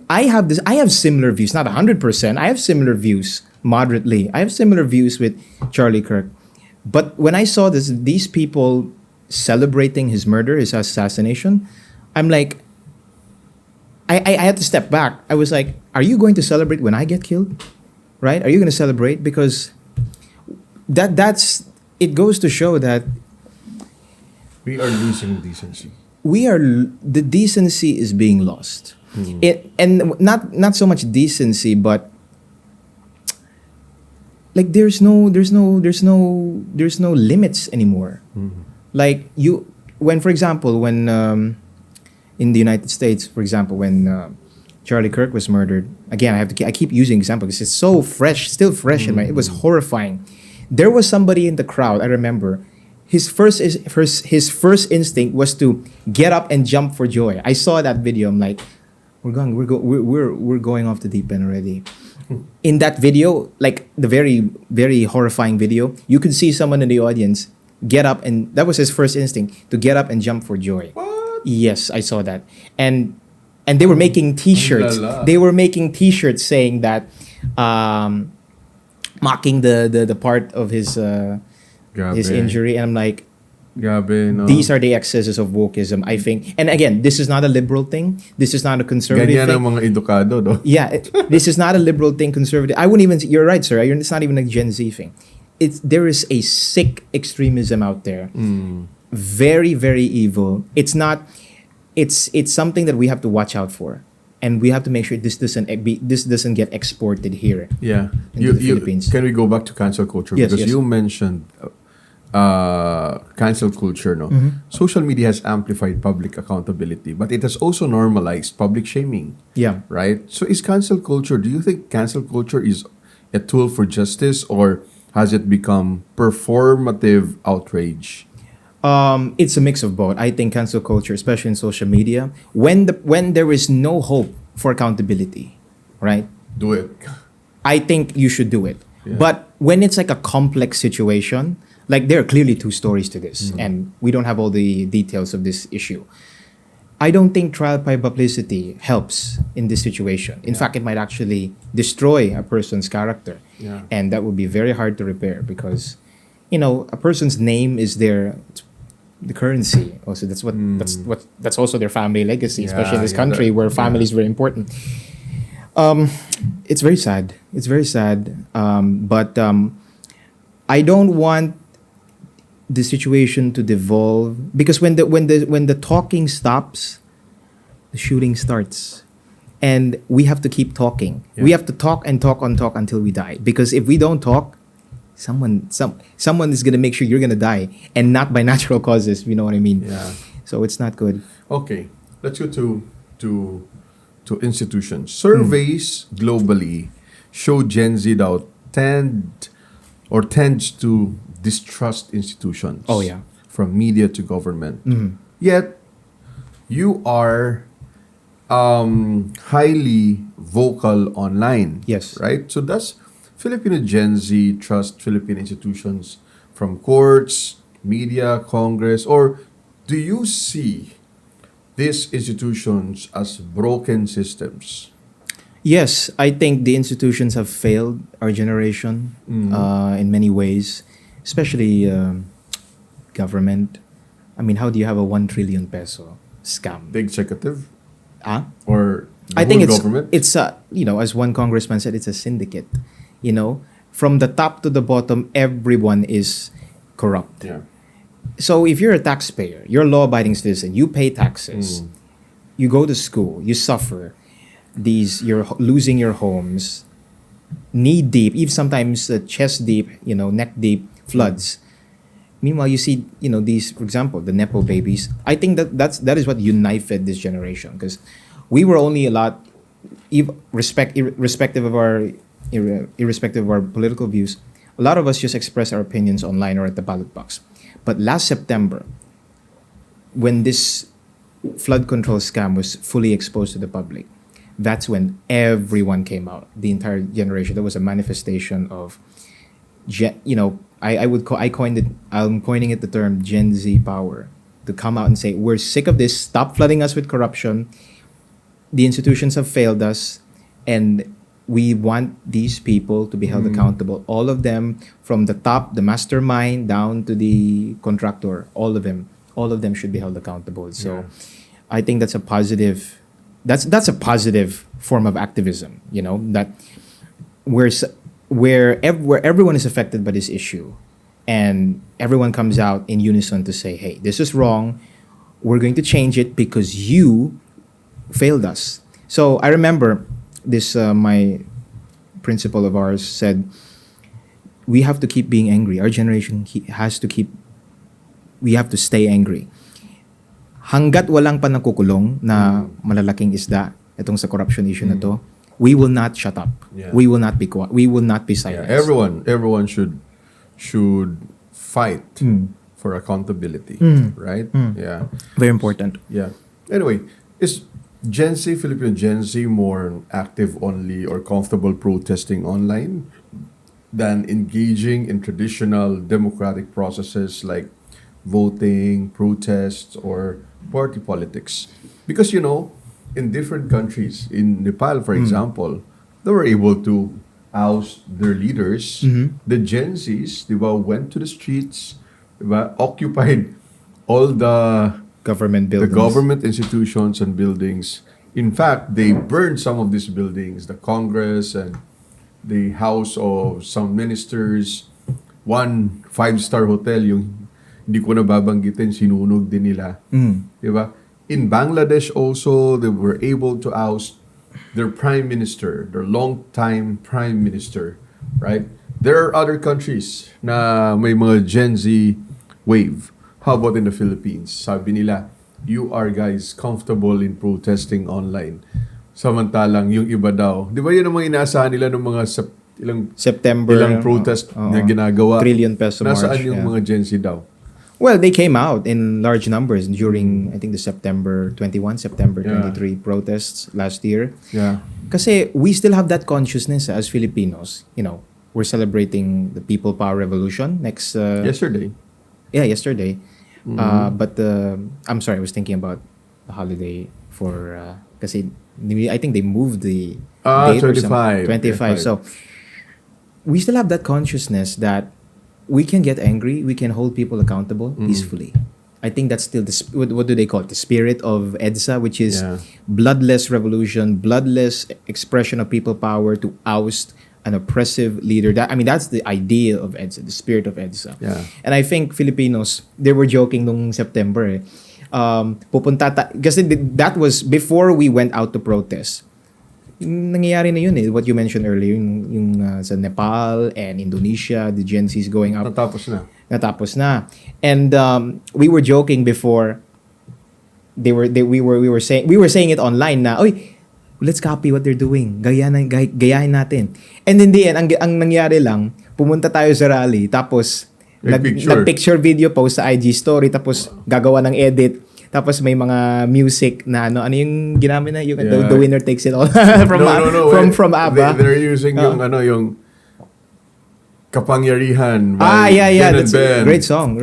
I have similar views, not 100%. I have similar views, moderately. I have similar views with Charlie Kirk. But when I saw these people celebrating his murder, his assassination, I'm like, I had to step back. I was like, are you going to celebrate when I get killed? Right? Are you going to celebrate? Because it goes to show that We are losing decency. the decency is being lost. And not so much decency, but like there's no limits anymore. Like for example, in the United States, for example, when Charlie Kirk was murdered, again, I keep using example because it's so fresh, still fresh in my. It was horrifying. There was somebody in the crowd. I remember. His first instinct was to get up and jump for joy. I saw that video. I'm like, we're going off the deep end already. In that video, like the very, very horrifying video, you could see someone in the audience get up, and that was his first instinct, to get up and jump for joy. What? Yes, I saw that. And they were making T-shirts. Ang lala. They were making T-shirts saying that, mocking the part of his Grabe. injury, and I'm like, Grabe, no? these are the excesses of wokeism, I think. And again, this is not a liberal thing. This is not a conservative Ganyan thing. ang mga edukado, no? Yeah, this is not a liberal thing, conservative. I wouldn't even. You're right, sir. It's not even a Gen Z thing. There is a sick extremism out there. Very, very evil. It's not. It's something that we have to watch out for, and we have to make sure this doesn't get exported here. Yeah. In the Philippines. Can we go back to cancel culture? Yes, Because yes. you mentioned cancel culture, no? Social media has amplified public accountability, but it has also normalized public shaming, Yeah. right? So is cancel culture, do you think cancel culture is a tool for justice, or has it become performative outrage? It's a mix of both. I think cancel culture, especially in social media, when there is no hope for accountability, right? Do it. I think you should do it. Yeah. But when it's like a complex situation, like there are clearly two stories to this, and we don't have all the details of this issue. I don't think trial by publicity helps in this situation. In fact, it might actually destroy a person's character. Yeah. And that would be very hard to repair because, a person's name is the currency. Also, that's also their family legacy, especially in this country where family is very important. It's very sad. It's very sad. But I don't want the situation to devolve, because when the talking stops, the shooting starts, and we have to keep talking. Yeah. We have to talk and talk and talk until we die. Because if we don't talk, someone is gonna make sure you're gonna die, and not by natural causes. You know what I mean? Yeah. So it's not good. Okay, let's go to institutions. Surveys globally show Gen Z now tends to distrust institutions. Oh, yeah. From media to government. Yet you are highly vocal online. Yes. Right? So does Filipino Gen Z trust Philippine institutions from courts, media, Congress, or do you see these institutions as broken systems? Yes, I think the institutions have failed our generation in many ways, especially government. I mean, how do you have a 1 trillion peso scam? The executive Ah? or the I think whole it's government? it's as one congressman said, it's a syndicate. From the top to the bottom, everyone is corrupt. Yeah. So if you're a taxpayer, you're a law-abiding citizen, you pay taxes, you go to school, you suffer, you're losing your homes. knee deep, even sometimes chest deep, neck deep floods. Meanwhile, you see, these, for example, the Nepo babies. I think that is what united this generation, because we were only a lot, irrespective of our political views. A lot of us just express our opinions online or at the ballot box. But last September, when this flood control scam was fully exposed to the public, that's when everyone came out. The entire generation. There was a manifestation of, I'm coining it the term Gen Z power, to come out and say, we're sick of this. Stop flooding us with corruption. The institutions have failed us, and we want these people to be held accountable. All of them, from the top, the mastermind, down to the contractor, all of them should be held accountable. So, I think that's a positive. That's a positive form of activism. That where everyone is affected by this issue, and everyone comes out in unison to say, "Hey, this is wrong. We're going to change it because you failed us." So I remember this. My principal of ours said, "We have to keep being angry. Our generation has to keep. We have to stay angry. Hanggat walang pa nakukulong na malalaking isda itong sa corruption issue na to, we will not shut up. Yeah. We will not be quiet. We will not be silent." Everyone should fight for accountability, right? Yeah. Very important. Yeah. Anyway, is Filipino Gen Z more active only or comfortable protesting online than engaging in traditional democratic processes like voting, protests, or party politics? Because, in different countries, in Nepal, for example, they were able to oust their leaders. The Gen Zs, went to the streets, occupied all the Government buildings. the government institutions and buildings. In fact, they burned some of these buildings, the Congress and the house of some ministers. One 5-star hotel, yung hindi ko na babanggitin, sinunog din nila. Diba? In Bangladesh also, they were able to oust their prime minister, their long-time prime minister, right? There are other countries na may mga Gen Z wave. How about in the Philippines? Sabi nila, you are guys comfortable in protesting online. Samantalang yung iba daw, di ba yun ang mga inaasahan nila ng mga September, ilang protest na ginagawa? trillion peso Nasaan march, yung mga Gen Z daw? Well, they came out in large numbers during, I think, the September 21, September 23 protests last year. Yeah. Kasi we still have that consciousness as Filipinos. We're celebrating the People Power Revolution next... Yesterday. Yeah, yesterday. But I'm sorry, I was thinking about the holiday for... kasi I think they moved the date 25. 25. So, we still have that consciousness that we can get angry, we can hold people accountable peacefully. I think that's still what do they call it? The spirit of EDSA, which is bloodless revolution, bloodless expression of people power to oust an oppressive leader. That's the idea of EDSA, the spirit of EDSA. Yeah. And I think Filipinos, they were joking nung September. Kasi that was before we went out to protest. Yung nangyayari na yun what you mentioned earlier, yung sa Nepal and Indonesia, the Gen Z's going up. Natapos na. And we were joking before. We were saying it online na, oy, let's copy what they're doing. Gayahin natin. And in the end, ang nangyari lang, pumunta tayo sa rally, tapos nag-picture video post sa IG story, tapos gagawa ng edit. Tapos may mga music na ano yung ginamit na yung the winner takes it all from ABBA. They're using yung Kapangyarihan. That's a great song.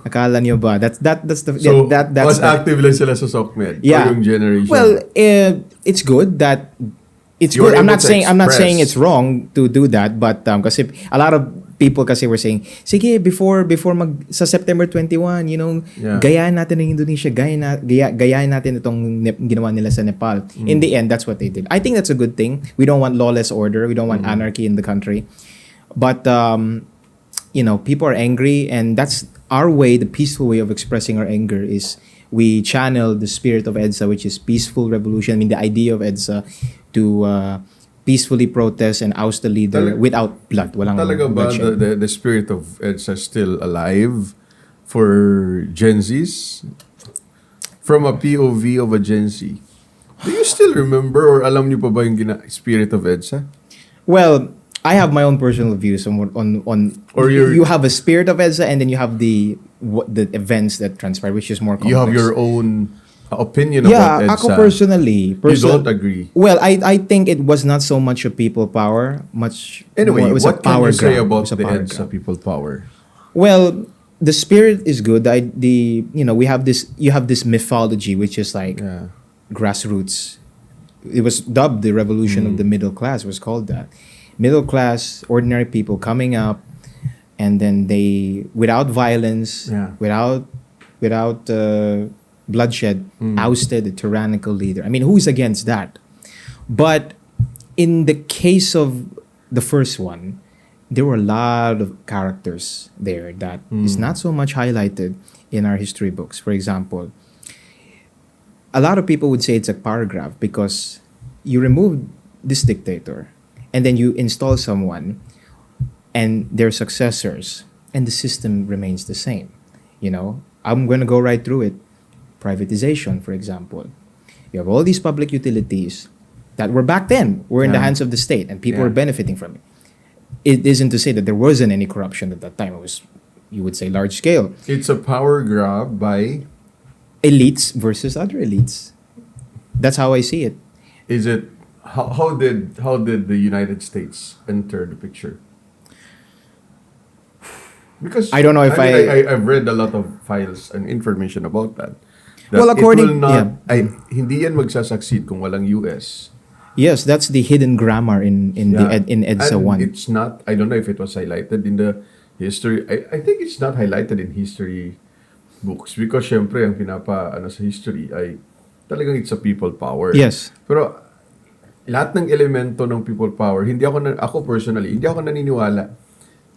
Akala niyo ba? That's mas active lang sila sa SOCMED yung generation. Well, it's good that good. I'm not saying it's wrong to do that, but kasi a lot of people kasi were saying, sige, before sa September 21, gayahin natin ng Indonesia, gayahin natin itong ginawa nila sa Nepal. In the end, that's what they did. I think that's a good thing. We don't want lawless order. We don't want anarchy in the country. But, people are angry, and that's our way, the peaceful way of expressing our anger is we channel the spirit of EDSA, which is peaceful revolution. The idea of EDSA to peacefully protest and oust the leader without blood. Walang Talaga ba bloodshed. the spirit of EDSA still alive for Gen Zs? From a POV of a Gen Z. Do you still remember or alam niyo pa ba yung spirit of EDSA? Well, I have my own personal views on Or you have a spirit of EDSA and then you have the events that transpire, which is more complex. You have your own opinion Yeah, about EDSA. ako personally. You don't agree. Well, I think it was not so much a people power, much Anyway, more, it was what a power can you say grab. It about was a the power EDSA grab. people power? Well, the spirit is good. We have this. You have this mythology, which is like Yeah. grassroots. It was dubbed the revolution of the middle class. Was called that. Middle class, ordinary people coming up, and then they, without violence, Yeah. without bloodshed, ousted the tyrannical leader. I mean, who's against that? But in the case of the first one, there were a lot of characters there that is not so much highlighted in our history books. For example, a lot of people would say it's a power grab because you remove this dictator and then you install someone and their successors and the system remains the same. I'm going to go right through it. Privatization, for example. You have all these public utilities that were back then were in the Yeah. hands of the state and people Yeah. were benefiting from it. It isn't to say that there wasn't any corruption at that time. It was, you would say, large scale. It's a power grab by. Elites versus other elites. That's how I see it. Is it how did the United States enter the picture? Because I don't know if I've read a lot of files and information about that. Well, according- it will not, hindi yan magsasucceed kung walang US. Yes, that's the hidden grammar in Yeah. in EDSA And 1. it's not. I don't know if it was highlighted in the history. I think it's not highlighted in history books because syempre ang sa history ay talagang it's a people power. Yes. Pero lahat ng elemento ng people power, ako personally, hindi ako naniniwala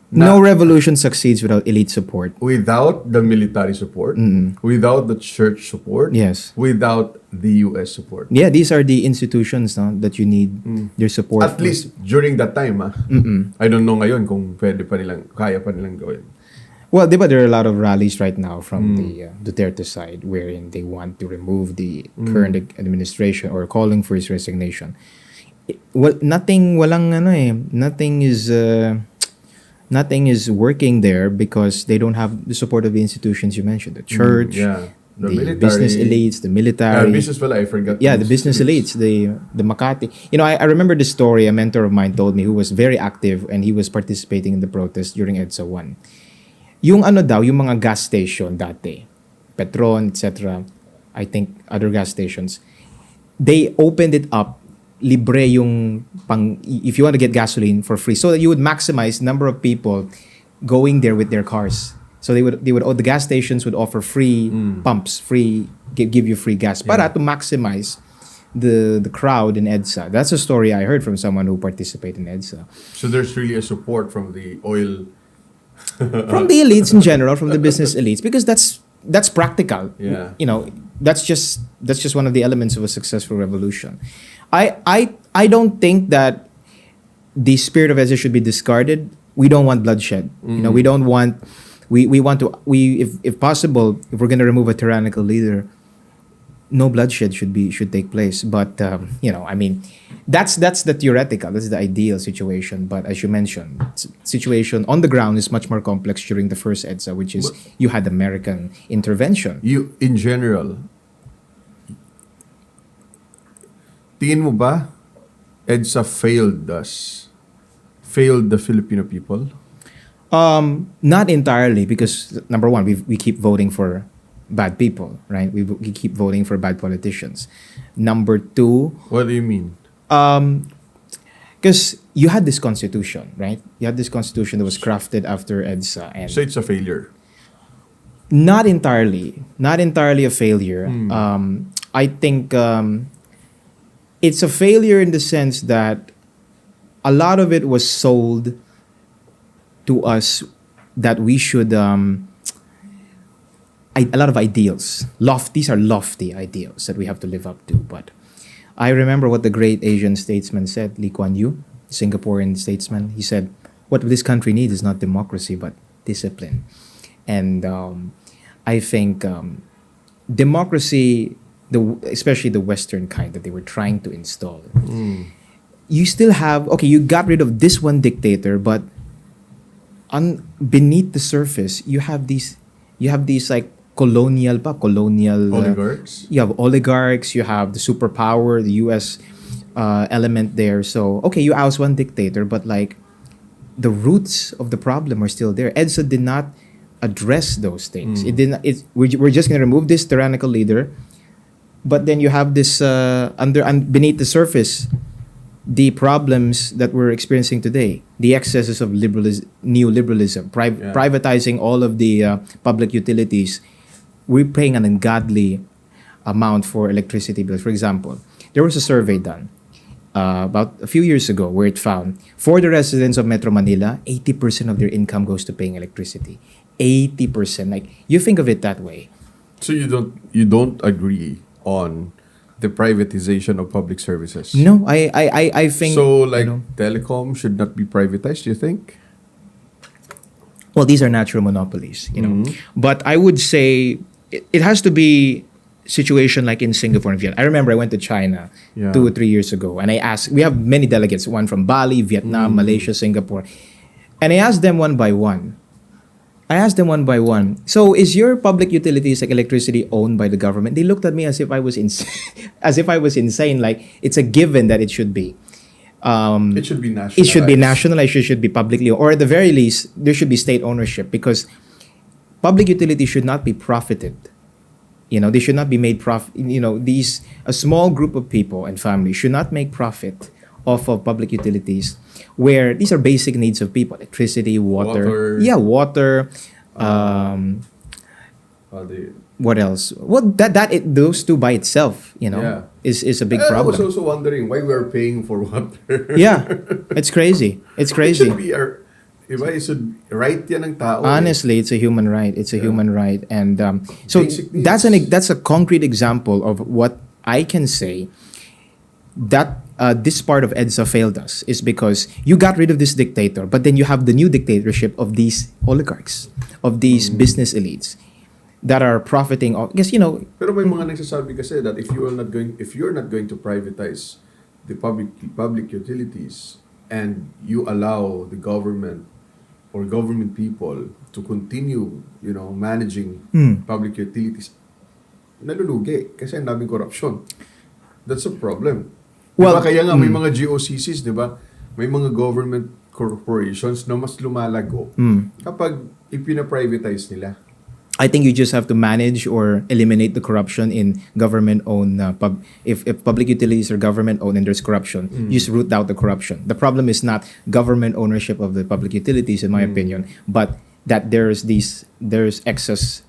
No revolution succeeds without elite support. without the military support, without the church support, Yes. without the US support. Yeah, these are the institutions that you need their support. At least during that time, I don't know ngayon kung kaya pa nilang gawin. Well, diba, there are a lot of rallies right now from the Duterte side wherein they want to remove the current administration or calling for his resignation. Nothing is working there because they don't have the support of the institutions you mentioned, the church, Yeah. the military, business elites, the military. business pala, I forgot. Yeah, the business elites, the Makati. I remember the story a mentor of mine told me who was very active and he was participating in the protest during EDSA 1. Yung yung mga gas station dati, Petron, etc., I think other gas stations, they opened it up, libre yung if you want to get gasoline for free, so that you would maximize number of people going there with their cars. So the gas stations would offer free pumps, give you free gas, para to maximize the crowd in EDSA. That's a story I heard from someone who participated in EDSA. So there's really a support from the oil. From the elites in general, from the business elites, because that's practical. Yeah. That's just one of the elements of a successful revolution. I don't think that the spirit of EDSA should be discarded. We don't want bloodshed. We don't want. We want to. If possible, if we're going to remove a tyrannical leader, no bloodshed should take place. But I mean, that's the theoretical. That's the ideal situation. But as you mentioned, situation on the ground is much more complex during the first EDSA, which is you had American intervention. You, in general, tingin mo ba EDSA failed the Filipino people? Not entirely, because number one, we keep voting for bad people, right? We keep voting for bad politicians. Number two, What do you mean? because you had this constitution, right? You had this constitution that was crafted after EDSA, and So it's a failure. not entirely a failure. I think it's a failure in the sense that a lot of it was sold to us that we should a lot of ideals. These are lofty ideals that we have to live up to, but I remember what the great Asian statesman said, Lee Kuan Yew, Singaporean statesman. He said, "What this country needs is not democracy, but discipline." And I think democracy, especially the Western kind that they were trying to install, you still have, okay, you got rid of this one dictator, but beneath the surface, you have these like colonial Oligarchs. you have oligarchs, you have the superpower, the US element there. So okay, you oust one dictator, but like the roots of the problem are still there. EDSA did not address those things. It didn't. We're just going to remove this tyrannical leader, but then you have this beneath the surface, the problems that we're experiencing today, the excesses of neoliberalism, privatizing all of the public utilities. We're paying an ungodly amount for electricity bills. For example, there was a survey done about a few years ago where it found for the residents of Metro Manila, 80% of their income goes to paying electricity. 80%. Like, you think of it that way. So you don't agree on the privatization of public services? No, I think So like telecom should not be privatized, you think? well, these are natural monopolies, But I would say it has to be situation like in Singapore and Vietnam. I remember I went to China 2 or 3 years ago, and I asked. We have many delegates, one from Bali, Vietnam, Malaysia, Singapore, and I asked them one by one. So, is your public utilities like electricity owned by the government? They looked at me as if I was insane. Like, it's a given that it should be. It should be nationalized. It should be nationalized. It should be publicly, or at the very least, there should be state ownership, because public utilities should not be profited. They should not be made profit. A small group of people and families should not make profit off of public utilities, where these are basic needs of people: electricity, water. Water. What else? Well, those two by itself, is a big problem. I was also wondering why we are paying for water. Yeah, it's crazy. It's It crazy. should be it should right yan ng tao. Honestly, it's a human right. It's a human right, and so Basic needs. that's a concrete example of what I can say that this part of EDSA failed us, is because you got rid of this dictator, but then you have the new dictatorship of these oligarchs, of these business elites that are profiting off. Because Pero may mga nagsasabi kasi that if you're not going to privatize the public utilities and you allow the government or government people to continue, managing public utilities, nalulugi kasi ang daming corruption. That's a problem. Well, Kaya nga may mga GOCCs, di ba? May mga government corporations na mas lumalago kapag ipina-privatize nila. I think you just have to manage or eliminate the corruption in government-owned if public utilities are government-owned and there's corruption, you just root out the corruption. The problem is not government ownership of the public utilities, in my opinion, but that there's excess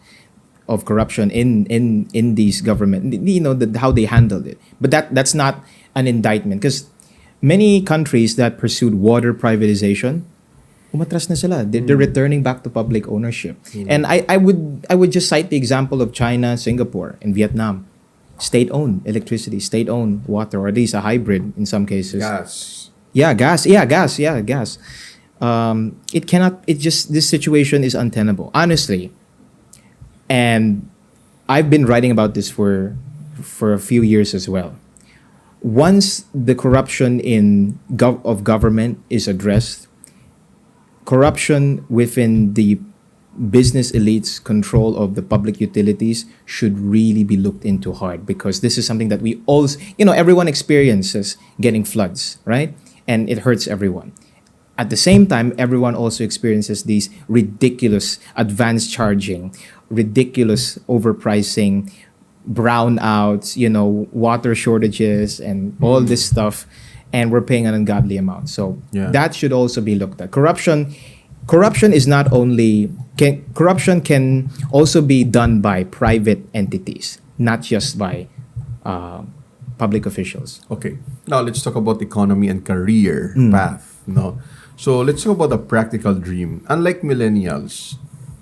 of corruption in these government. How they handled it. But that's not an indictment, because many countries that pursued water privatization, umatras na sila. They're returning back to public ownership. And I would just cite the example of China, Singapore, and Vietnam. State-owned electricity, state-owned water, or at least a hybrid in some cases. Gas. Yeah, gas. This situation is untenable, honestly. And I've been writing about this for a few years as well. Once the corruption of government is addressed, corruption within the business elites' control of the public utilities should really be looked into hard, because this is something that we all, everyone experiences getting floods, right? And it hurts everyone. At the same time, everyone also experiences these ridiculous advanced charging, ridiculous overpricing, brownouts, water shortages, and all this stuff. And we're paying an ungodly amount. So that should also be looked at. Corruption is not only corruption can also be done by private entities, not just by public officials. Okay. Now let's talk about economy and career path. So let's talk about the practical dream. Unlike millennials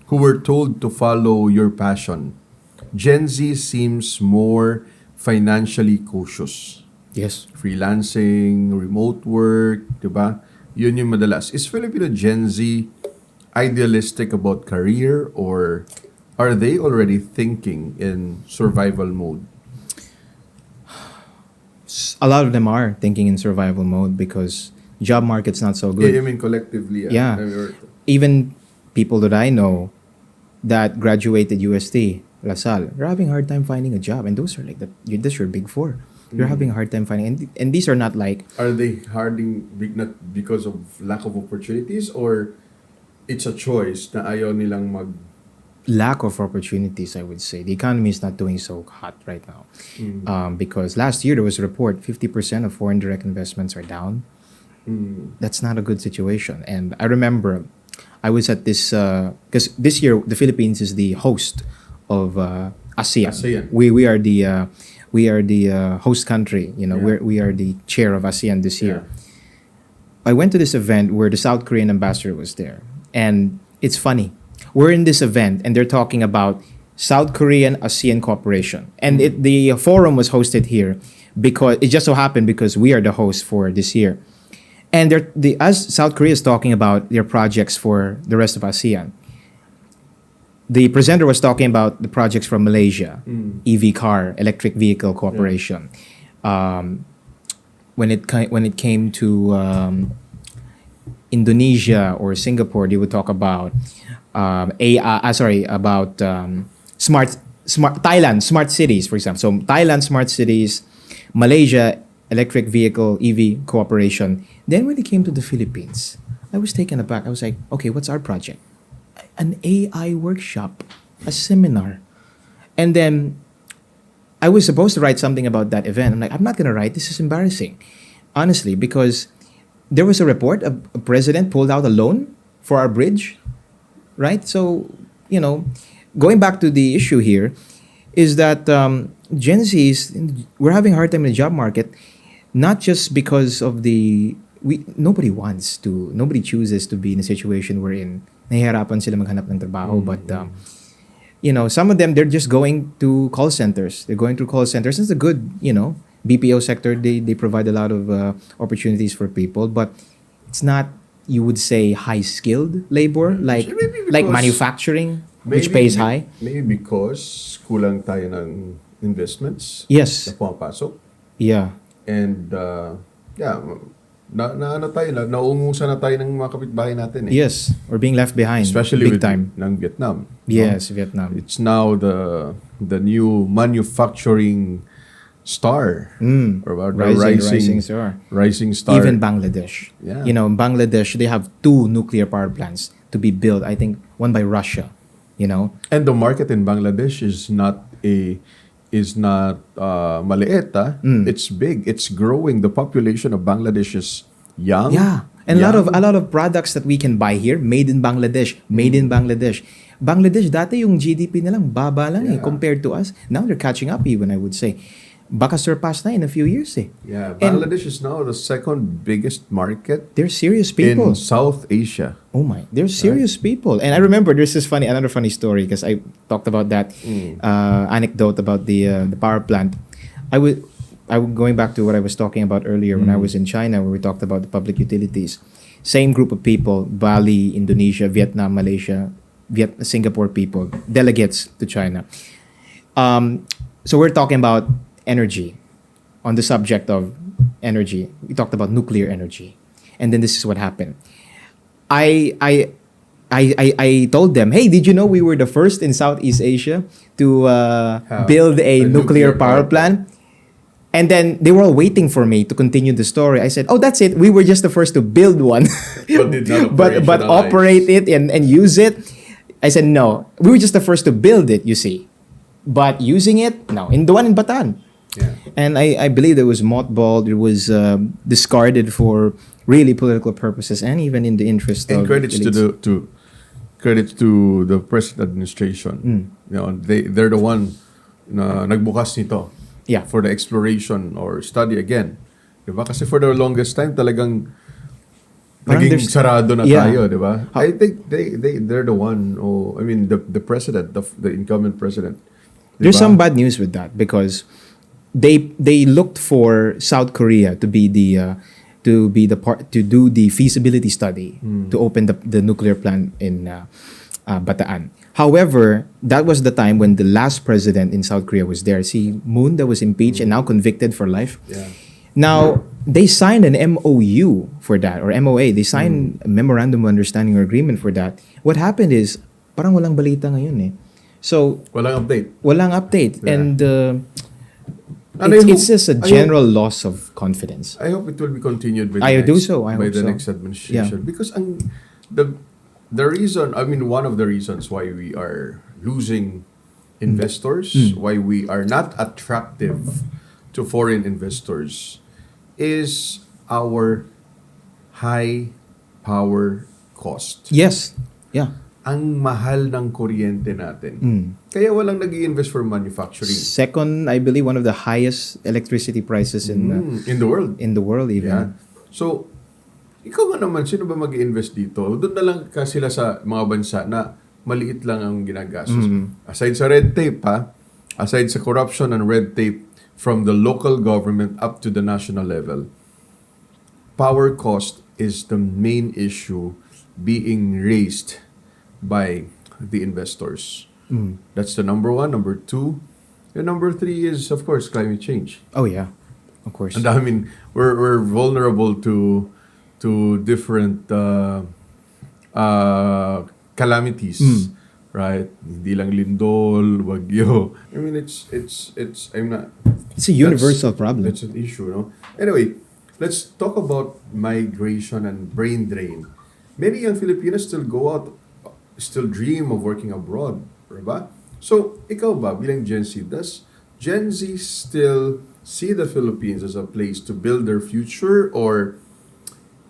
who were told to follow your passion, Gen Z seems more financially cautious. Yes. freelancing, remote work, diba? Yun yung madalas. Is Filipino Gen Z idealistic about career, or are they already thinking in survival mode? A lot of them are thinking in survival mode because job market's not so I good. mean, collectively. Yeah. I mean, Even people that I know that graduated UST, LaSalle, they're having a hard time finding a job. And those are like, that's your big four. You're having a hard time finding, and these are not like, are they not because of lack of opportunities, or it's a choice na ayaw nilang mag... lack of opportunities, I would say. The economy is not doing so hot right now. Because last year there was a report, 50% of foreign direct investments are down. That's not a good situation. And I remember I was at this, because this year the Philippines is the host of ASEAN. ASEAN. We are the host country. You know, Yeah. we are the chair of ASEAN this year. Yeah. I went to this event where the South Korean ambassador was there. And it's funny. We're in this event and they're talking about South Korean ASEAN cooperation. And the forum was hosted here because it just so happened because we are the host for this year. And as South Korea is talking about their projects for the rest of ASEAN, the presenter was talking about the projects from Malaysia, EV car, electric vehicle cooperation. When it came to Indonesia or Singapore, they would talk about smart Thailand smart cities, for example. So Thailand smart cities, Malaysia electric vehicle EV cooperation. Then when it came to the Philippines, I was taken aback. I was like, okay, what's our project? An AI workshop, a seminar. And then I was supposed to write something about that event. I'm like, I'm not going to write. This is embarrassing. Honestly, because there was a report, a president pulled out a loan for our bridge, right? So, you know, going back to the issue here is that Gen Zs, we're having a hard time in the job market, not just because of nobody chooses to be in a situation wherein nahihirapan sila maghanap ng trabaho, but you know, some of them, they're just going to call centers. They're going through call centers. It's a good, you know, BPO sector. They provide a lot of opportunities for people, but it's not, you would say, high skilled labor like manufacturing, which pays high. Maybe because kulang tayo ng investments. Yes. Na pumapasok. Yeah. And naungusan na tayo ng mga kapitbahay natin eh. Yes, we're being left behind. Especially big with time. ng Vietnam. Yes, Vietnam. It's now the new manufacturing star, or the rising star. Rising star. Even Bangladesh. Yeah. You know, Bangladesh, they have 2 nuclear power plants to be built. I think one by Russia. You know, and the market in Bangladesh is not maliit. It's big. It's growing. The population of Bangladesh is young. Yeah, and a lot of products that we can buy here made in Bangladesh. Bangladesh dati yung GDP nilang baba lang compared to us. Now they're catching up even, I would say. Baka surpass na in a few years eh. Yeah, Bangladesh is now the second biggest market. They're serious people in South Asia. Oh my, they're serious people. And I remember there's another funny story because I talked about that anecdote about the power plant. I would going back to what I was talking about earlier when I was in China, where we talked about the public utilities. Same group of people: Bali, Indonesia, Vietnam, Malaysia, Singapore people, delegates to China. So we're talking about energy. On the subject of energy, we talked about nuclear energy, and then this is what happened. I told them, hey, did you know we were the first in Southeast Asia to build a nuclear power plant? And then they were all waiting for me to continue the story. I said, oh, that's it. We were just the first to build one. but operate it and use it. I said, no, we were just the first to build it, you see. But using it, no. In the one in Bataan. Yeah. And I believe it was mothballed. It was discarded for really political purposes and even in the interest of credits elites. Credits to the present administration. You know, they're the one na nagbukas nito. Yeah. For the exploration or study again. Diba? Kasi for the longest time talagang naging sarado na tayo, diba? I think they're the one, I mean the president, the incumbent president. Diba? There's some bad news with that because they looked for South Korea to be the part to do the feasibility study to open the nuclear plant in Bataan. However, that was the time when the last president in South Korea was there. See, Moon, that was impeached and now convicted for life. Yeah. Now, they signed an MOU for that, or MOA. They signed a Memorandum of Understanding or Agreement for that. What happened is, parang walang balita ngayon eh. So, Walang update. walang update. Yeah. And And it's just a general loss of confidence. I hope it will be continued by I the do next, so. I by hope the so. next administration. Yeah. Because the reason, I mean, one of the reasons why we are losing investors, why we are not attractive to foreign investors, is our high power cost. Yes. Yeah. Ang mahal ng kuryente natin. Kaya walang nag-i-invest for manufacturing. Second, I believe one of the highest electricity prices in In the world. the world even. Yeah. So, ikaw nga naman, sino ba mag-i-invest dito? Doon na lang ka sila sa mga bansa na maliit lang ang ginagastos. Aside sa red tape, aside sa corruption and red tape from the local government up to the national level, power cost is the main issue being raised by the investors. That's the number one. Number two. And number three is, of course, climate change. Oh yeah. Of course. And I mean, we're vulnerable to different calamities, right? Hindi lang lindol, bagyo. I mean, it's I'm not. It's a universal problem. That's an issue, no? Anyway, let's talk about migration and brain drain. Many young Filipinos still go out, still dream of working abroad, diba? So, ikaw ba, bilang Gen Z, does Gen Z still see the Philippines as a place to build their future, or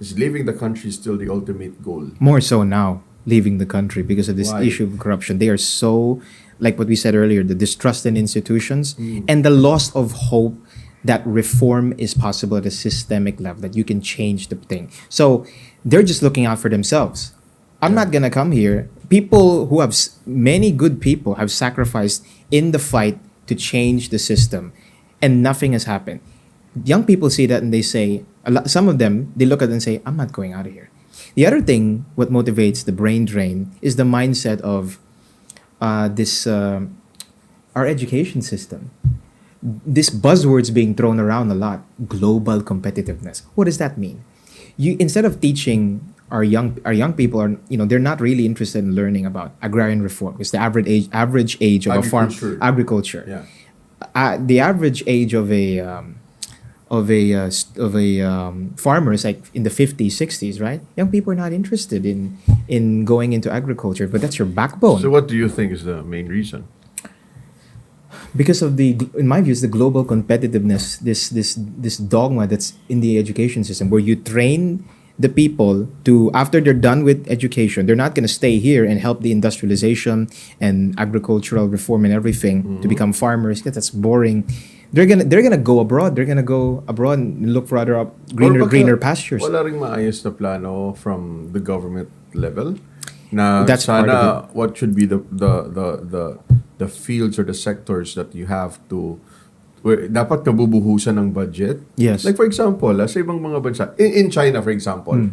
is leaving the country still the ultimate goal? More so now, leaving the country because of this Why? issue of corruption. They are so, like what we said earlier, the distrust in institutions and the loss of hope that reform is possible at a systemic level, that you can change the thing. So they're just looking out for themselves. I'm not gonna come here. People who have many good people have sacrificed in the fight to change the system, and nothing has happened. Young people see that and they say, some of them, they look at it and say, I'm not going out of here. The other thing, what motivates the brain drain, is the mindset of our education system. This buzzwords being thrown around a lot, global competitiveness. What does that mean? You, instead of teaching our young people, are, they're not really interested in learning about agrarian reform. It's the average age of a farm agriculture. Yeah. The average age of a farmer is like in the 50s, 60s, right? Young people are not interested in going into agriculture, but that's your backbone. So what do you think is the main reason? Because of in my view, it's the global competitiveness, this dogma that's in the education system, where you train the people to, after they're done with education, they're not going to stay here and help the industrialization and agricultural reform and everything to become farmers. Yeah, that's boring. They're gonna go abroad. They're gonna go abroad and look for other greener pastures. Wala ring maayos na plano from the government level. Na That's part of sana what should be the fields or the sectors that you have to dapat nabubuhusan ng budget. Yes. Like for example, sa ibang mga bansa, in China for example,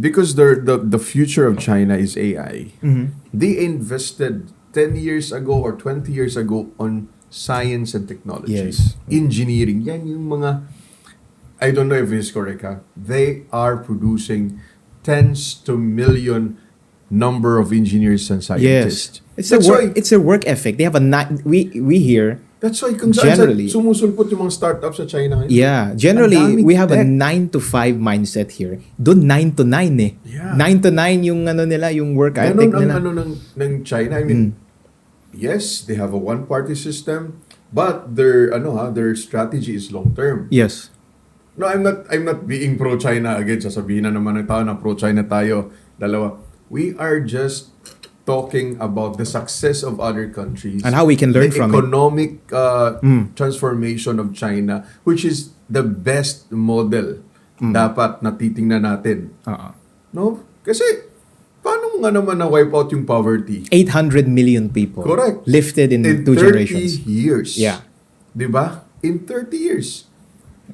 because the future of China is AI. They invested 10 years ago or 20 years ago on science and technology. Yes. Engineering. Yan yung mga, I don't know if it's correct, they are producing tens to million number of engineers and scientists. Yes. It's a work ethic. They have we hear. That's why kung Generally, saan sumusulpot yung mga startups sa China ngayon. Yeah, generally we have a 9 to 5 mindset here. Doon 9 to 9 eh. Yeah. 9 to 9 yung nila, yung work ethic nila. Ganun ng China. I mean, yes, they have a one-party system, but their strategy is long-term. Yes. No, I'm not being pro-China again. Sasabihin na naman ng tao na pro-China tayo. Dalawa. We are just talking about the success of other countries And how we can learn from the economic transformation of China, which is the best model dapat natitingnan natin. No? Kasi paano nga naman na-wipe out yung poverty? 800 million people. Correct. Lifted in 2 30 generations. years. Yeah. Di ba? in 30 years.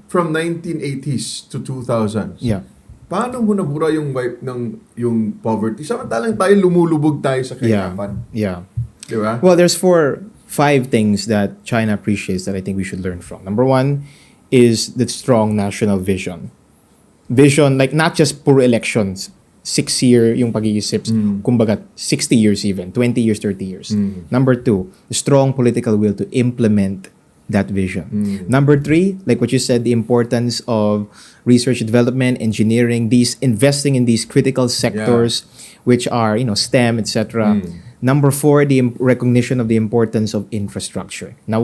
From 1980s to 2000s. Yeah. Paano mo nabura yung wipe ng yung poverty? Samantalang tayo lumulubog tayo sa Yeah. kahirapan. Yeah. Di ba? Well, there's 5 things that China appreciates that I think we should learn from. Number 1 is the strong national vision. Vision, like not just puro elections, 6-year yung pag-iisip, kumbaga 60 years even, 20 years, 30 years. Number 2, the strong political will to implement that vision. Number 3, like what you said, the importance of research and development, engineering, these investing in these critical sectors, which are, STEM, etc. Number 4, the recognition of the importance of infrastructure. Na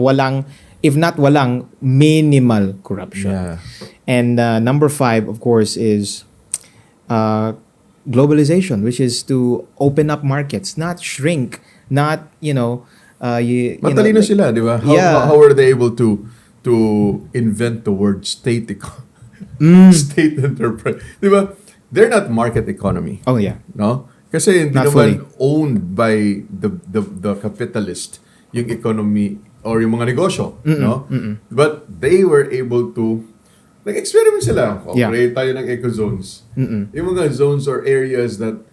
if not walang, minimal corruption. Yeah. And number 5, of course, is globalization, which is to open up markets, not shrink, not, Matalino sila, di ba? Yeah. How are they able to invent the word state state enterprise? Di ba? They're not market economy. Oh, yeah. No? Kasi hindi Not naman fully. owned by the capitalist yung economy or yung mga negosyo, no? But they were able to nag-experiment sila. Yeah. Create tayo ng eco zones. Yung mga zones or areas that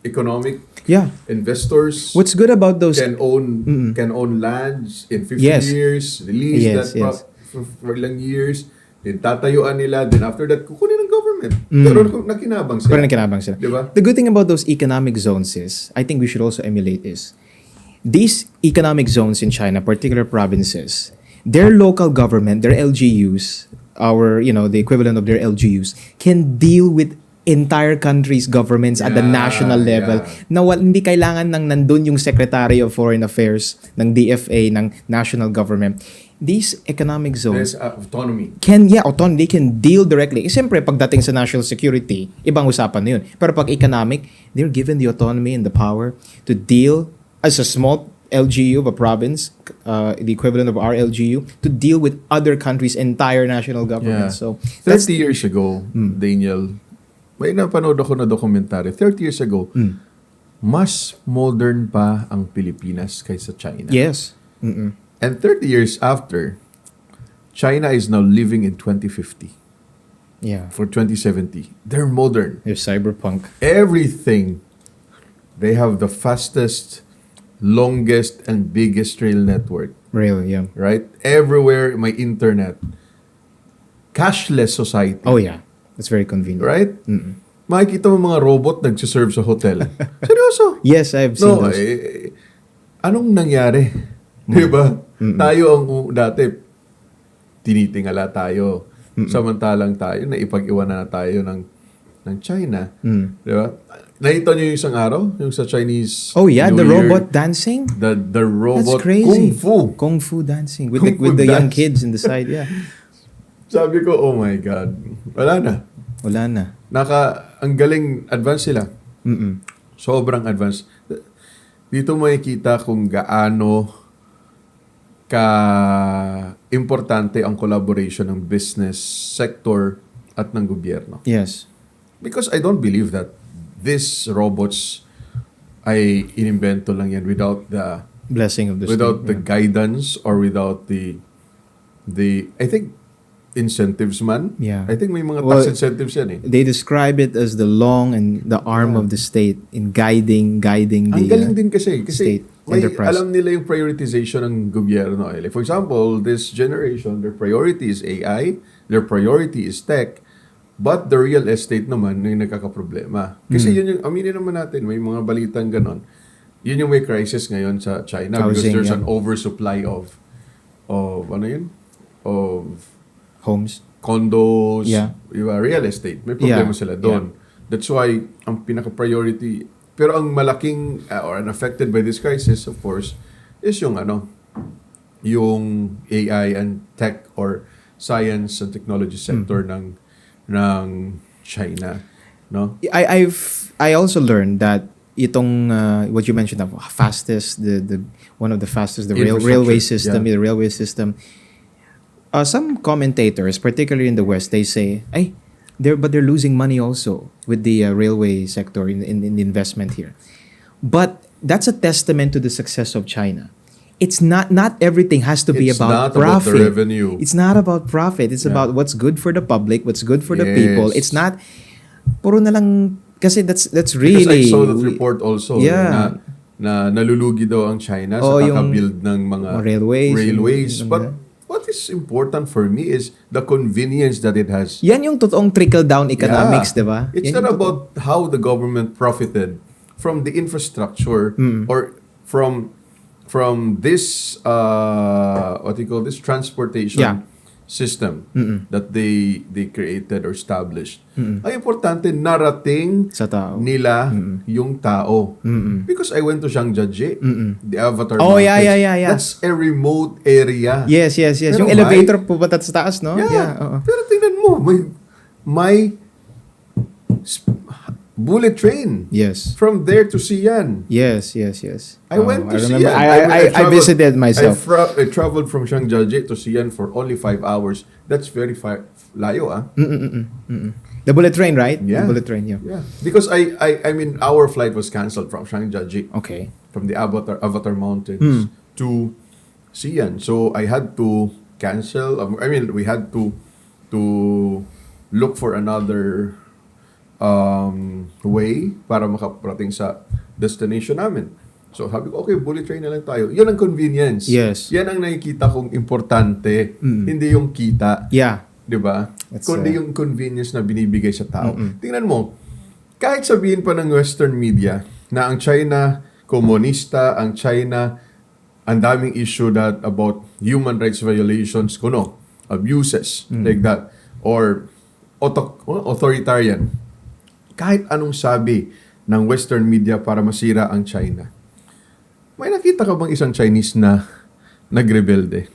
economic Yeah. investors What's good about those... can own lands in 50 Yes. years, release Yes, that yes. for ilang years, then tatayuan nila, then after that, kukunin ng government. Pero nakinabang sila. Pero nakinabang sila. Diba? The good thing about those economic zones is, I think we should also emulate is, these economic zones in China, particular provinces, their local government, their LGUs, the equivalent of their LGUs, can deal with entire countries' governments at the national level na hindi kailangan nang nandun yung Secretary of Foreign Affairs ng DFA, ng national government. These economic zones There's autonomy. they can deal directly. Siyempre, pagdating sa national security, ibang usapan na yun. Pero pag economic, they're given the autonomy and the power to deal as a small LGU of a province, the equivalent of our LGU, to deal with other countries' entire national government. So, 30 years ago, Daniel, may napanood ako na dokumentary. 30 years ago, mas modern pa ang Pilipinas kaysa China. yes. And 30 years after, China is now living in 2050. Yeah. For 2070. They're modern. They're cyberpunk. Everything. They have the fastest, longest, and biggest rail network. Really, yeah. Right? Everywhere may internet. Cashless society. Oh, yeah. That's very convenient. Right? Makikita mo mga robot nagsiserve sa hotel. Seryoso? Yes, I've seen No, those. anong nangyari? Diba? Tayo ang dati, tinitingala tayo. Samantalang tayo, naipag-iwanan na tayo ng China. Diba? Nakita niyo yung isang araw? Yung sa Chinese Oh, yeah, New the Year, robot dancing? The robot That's crazy. Kung Fu. Kung Fu dancing. With Kung the Fu young dance. kids in the side, yeah. Sabi ko, oh my God. Wala na. Wala na. Ang galing, advance sila. Sobrang advance. Dito makikita kung gaano importante ang collaboration ng business sector at ng gobyerno. Yes. Because I don't believe that these robots ay inimbento lang yan without the Blessing of the without state. the guidance or without the I think incentives man. Yeah. I think may mga Well, tax incentives yan eh. They describe it as the long and the arm of the state in guiding the Ang galing din kasi state may enterprise. alam nila yung prioritization ng gobyerno. Like for example, this generation, their priority is AI, their priority is tech, but the real estate naman yung nagkakaproblema. Kasi yun yung, aminin naman natin, may mga balitang ganon. Yun yung may crisis ngayon sa China because Housing, there's yeah. an oversupply of ano yun? Of homes. condos, Yeah. real estate. May problema Yeah. sila doon. That's why, ang pinaka-priority, pero ang malaking, or unaffected by this crisis, of course, is yung yung AI and tech or science and technology sector ng China. No? I also learned that itong what you mentioned of fastest the one of the fastest the railway system, yeah. the railway system. Some commentators, particularly in the West, they say, they're losing money also with the railway sector in the investment here. But that's a testament to the success of China. it's not everything has to be It's about not about the profit. revenue. It's not about profit. It's about what's good for the public, what's good for the people. Yes. It's not puro na lang kasi that's Because really I saw that report also Yeah. na nalulugi daw ang China Oh, sa yung kakabuild ng mga mga railways, yung But what is important for me is the convenience that it has. yan yung totoong trickle down economics, Yeah. 'di ba? It's Yan not yung about how the government profited from the infrastructure or from this what do you call this transportation Yeah. system that they created or established. Ang importante narating sa tao. nila yung tao. Because I went to Zhangjiajie, the Avatar Oh, Mountains. yeah. That's a remote area. Yes. Pero Yung elevator pupunta sa taas, no? Yeah. Oo. Pero tingnan mo, may bullet train Yes. from there to Xi'an. Yes. I went to remember. Xi'an. I traveled- visited myself. I traveled from Zhangjiajie to Xi'an for only 5 hours. That's very layo, ah. The bullet train, right? Yeah. The bullet train, yeah. Yeah. Because I mean, our flight was cancelled from Zhangjiajie, Okay. from the Avatar Mountains to Xi'an. So I had to cancel. I mean, we had to look for another way para makaparating sa destination namin. So sabi ko, okay, bullet train na lang tayo. Yan ang convenience. Yes. Yan ang nakikita kong importante, hindi yung kita. Yeah. 'Di ba? That's, Kundi yung convenience na binibigay sa tao. Tingnan mo, kahit sabihin pa ng Western media na ang China komunista, ang China ang daming issue that about human rights violations, abuses like that, or authoritarian. Kahit anong sabi ng Western media para masira ang China, may nakita ka bang isang Chinese na nagrebelde?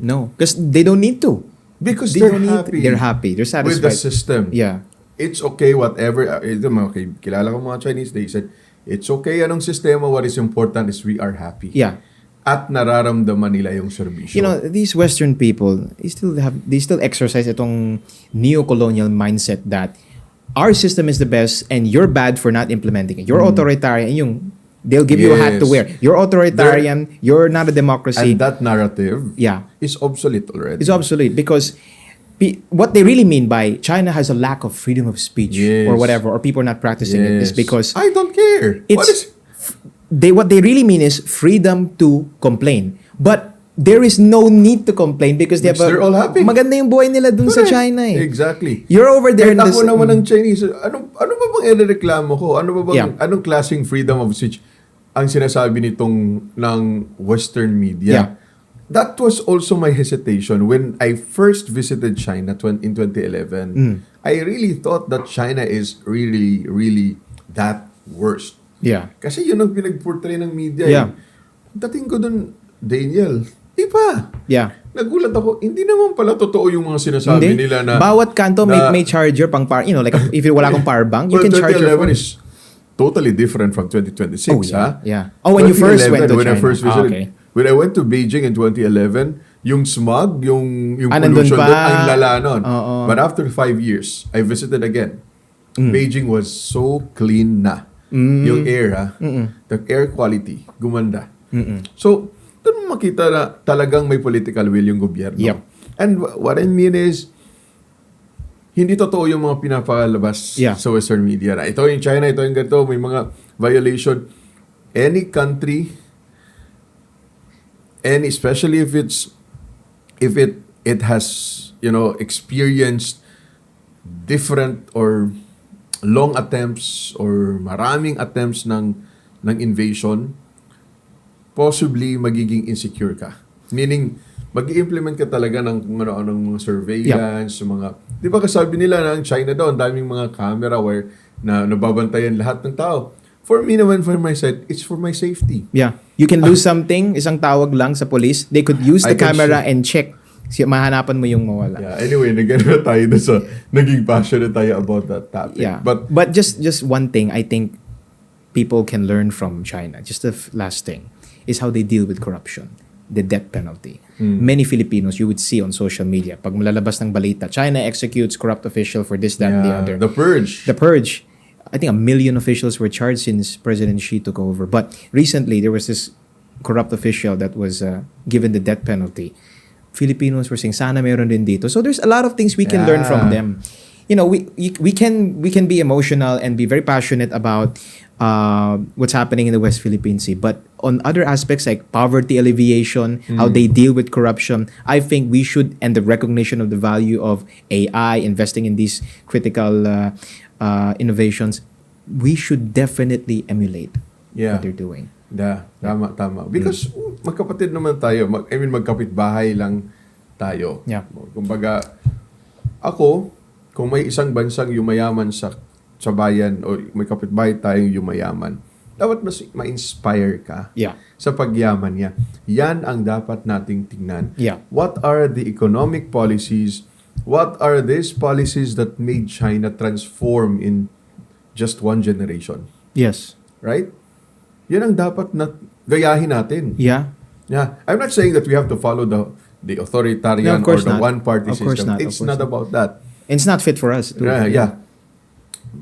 No, because they don't need to. Because They they're don't need to. happy. They're happy. They're With the satisfied. system. Yeah. It's okay, whatever. Okay, kilala ko mga Chinese, they said, it's okay anong sistema, what is important is we are happy. Yeah. At nararamdaman nila yung serbisyo. You know, these Western people, they still exercise itong neo-colonial mindset that our system is the best and you're bad for not implementing it. You're authoritarian. They'll give you a hat to Yes. wear. You're authoritarian. You're not a democracy. And that narrative Yeah. is obsolete already. It's obsolete because what they really mean by China has a lack of freedom of speech Yes. or whatever, or people are not practicing it is Yes. because I don't care. What is what they really mean is freedom to complain. But there is no need to complain because Because they're all happy. maganda yung buhay nila dun sa Correct. China eh. Exactly. You're over there Kahit in this... ako naman ng Chinese, ano ba bang irereklamo ko? Ano ba bang, Yeah. anong klaseng freedom of speech ang sinasabi ng Western media? Yeah. That was also my hesitation when I first visited China in 2011. I really thought that China is really, really that worst. Yeah. Kasi yun ang pinag-portray ng media. Yeah. Dating ko dun, Daniel, iba. Yeah. Nagulat ako, hindi naman pala totoo yung mga sinasabi Hindi. nila na Bawat kanto na- may charger pang power. You know, like if wala kang power bank, you well, can charge your 2011 phone. is totally different from 2026, Oh, yeah. ha? Yeah. Oh, when you first went to when I China. first visited, Okay. when I went to Beijing in 2011, yung smog, yung nandun pollution pa. doon, ang lala nun. Oo. But after 5 years, I visited again. Beijing was so clean na. Yung air, ha? The air quality, gumanda. So, doon mo makita na talagang may political will yung gobyerno. Yep. And what I mean is, hindi totoo yung mga pinapakalabas Yeah. sa Western media. Na ito yung China, ito yung ganito, may mga violation. Any country, and especially if it has, experienced different or long attempts or maraming attempts ng invasion, possibly magiging insecure ka. Meaning, mag-i-implement ka talaga ng kung ano-anong mga surveillance, mga... Di ba kasabi nila na ang China daw, ang daming mga camera where na nababantayan lahat ng tao. For me naman, for my side, it's for my safety. Yeah. You can lose something, isang tawag lang sa police. They could use I the can camera and check. Mahanapan mo yung mawala. Yeah, anyway, nagano tayo na sa... Naging passionate tayo about that topic. Yeah. But But just one thing I think people can learn from China, just the last thing, is how they deal with corruption. The death penalty. Many Filipinos you would see on social media, pag malalabas ng balita, China executes corrupt official for this, that, and the other. The Purge. The Purge. I think 1 million officials were charged since President Xi took over. But recently, there was this corrupt official that was given the death penalty, Filipinos were saying, sana meron din dito. So there's a lot of things we can learn from them. You know, we can be emotional and be very passionate about what's happening in the West Philippine Sea, but on other aspects like poverty alleviation, how they deal with corruption, I think we should, and the recognition of the value of AI, investing in these critical innovations, we should definitely emulate what they're doing. Tama. Because magkapatid naman tayo. Magkapit-bahay lang tayo. Yeah. Kumbaga, ako, kung may isang bansang yumayaman sa bayan o may kapitbahay tayong yumayaman, dapat mas ma-inspire ka sa pagyaman niya. Yan ang dapat nating tingnan. What are the economic policies? What are these policies that made China transform in just one generation? Yes. Right? Yan ang dapat na gayahin natin. Yeah. I'm not saying that we have to follow the authoritarian or the one-party system. It's not about that. It's not fit for us.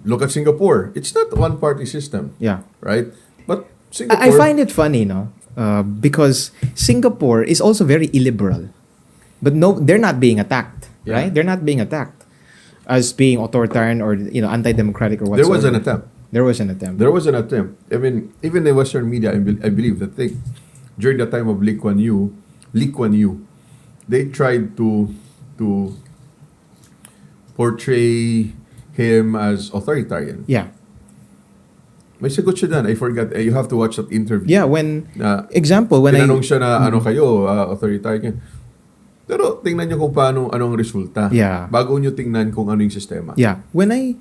Look at Singapore. It's not a one-party system. Right? But Singapore... I find it funny, because Singapore is also very illiberal. But no, they're not being attacked. Right? They're not being attacked as being authoritarian or anti-democratic or whatsoever. There was an attempt. I mean, even in Western media, I believe that during the time of Lee Kuan Yew, they tried to portray him as authoritarian. May sagot siya dyan. I forgot. You have to watch that interview. When tinanong siya na kayo, authoritarian. Pero tingnan niyo kung anong resulta. Bago niyo tingnan kung ano yung sistema. When I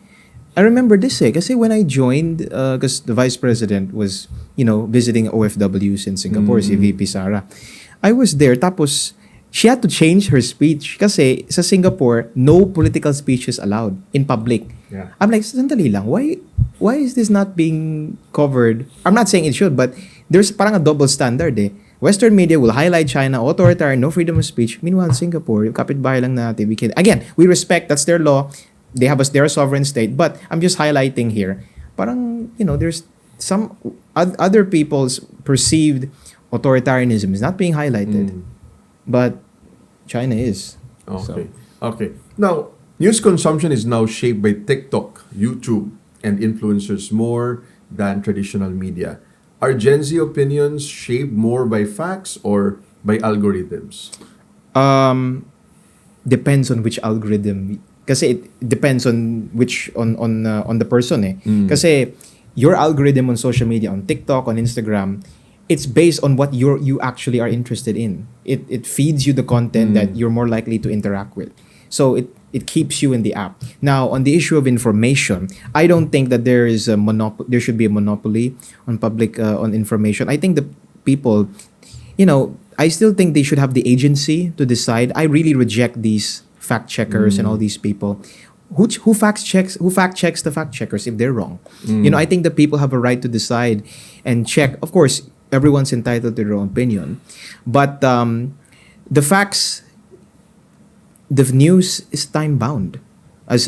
remember this kasi when I joined, because the vice president was, visiting OFWs in Singapore, si VP Sara. I was there, tapos she had to change her speech kasi sa Singapore, no political speech is allowed in public. I'm like, sandali lang, why is this not being covered? I'm not saying it should, but there's parang a double standard eh. Western media will highlight China, authoritarian, no freedom of speech. Meanwhile, Singapore, kapitbahay lang natin. We respect, that's their law. They're a sovereign state, but I'm just highlighting here. Parang, there's some other people's perceived authoritarianism is not being highlighted. But China is. Okay. Now, news consumption is now shaped by TikTok, YouTube, and influencers more than traditional media. Are Gen Z opinions shaped more by facts or by algorithms? Depends on which algorithm. Kasi it depends on on the person eh. Kasi your algorithm on social media, on TikTok, on Instagram, it's based on what you actually are interested in. It feeds you the content that you're more likely to interact with. So it keeps you in the app. Now, on the issue of information, I don't think that there should be a monopoly on public on information. I think the people, I still think they should have the agency to decide. I really reject these fact checkers and all these people. Who fact checks the fact checkers if they're wrong? I think the people have a right to decide and check. Of course, everyone's entitled to their own opinion, but the facts, the news is time bound. As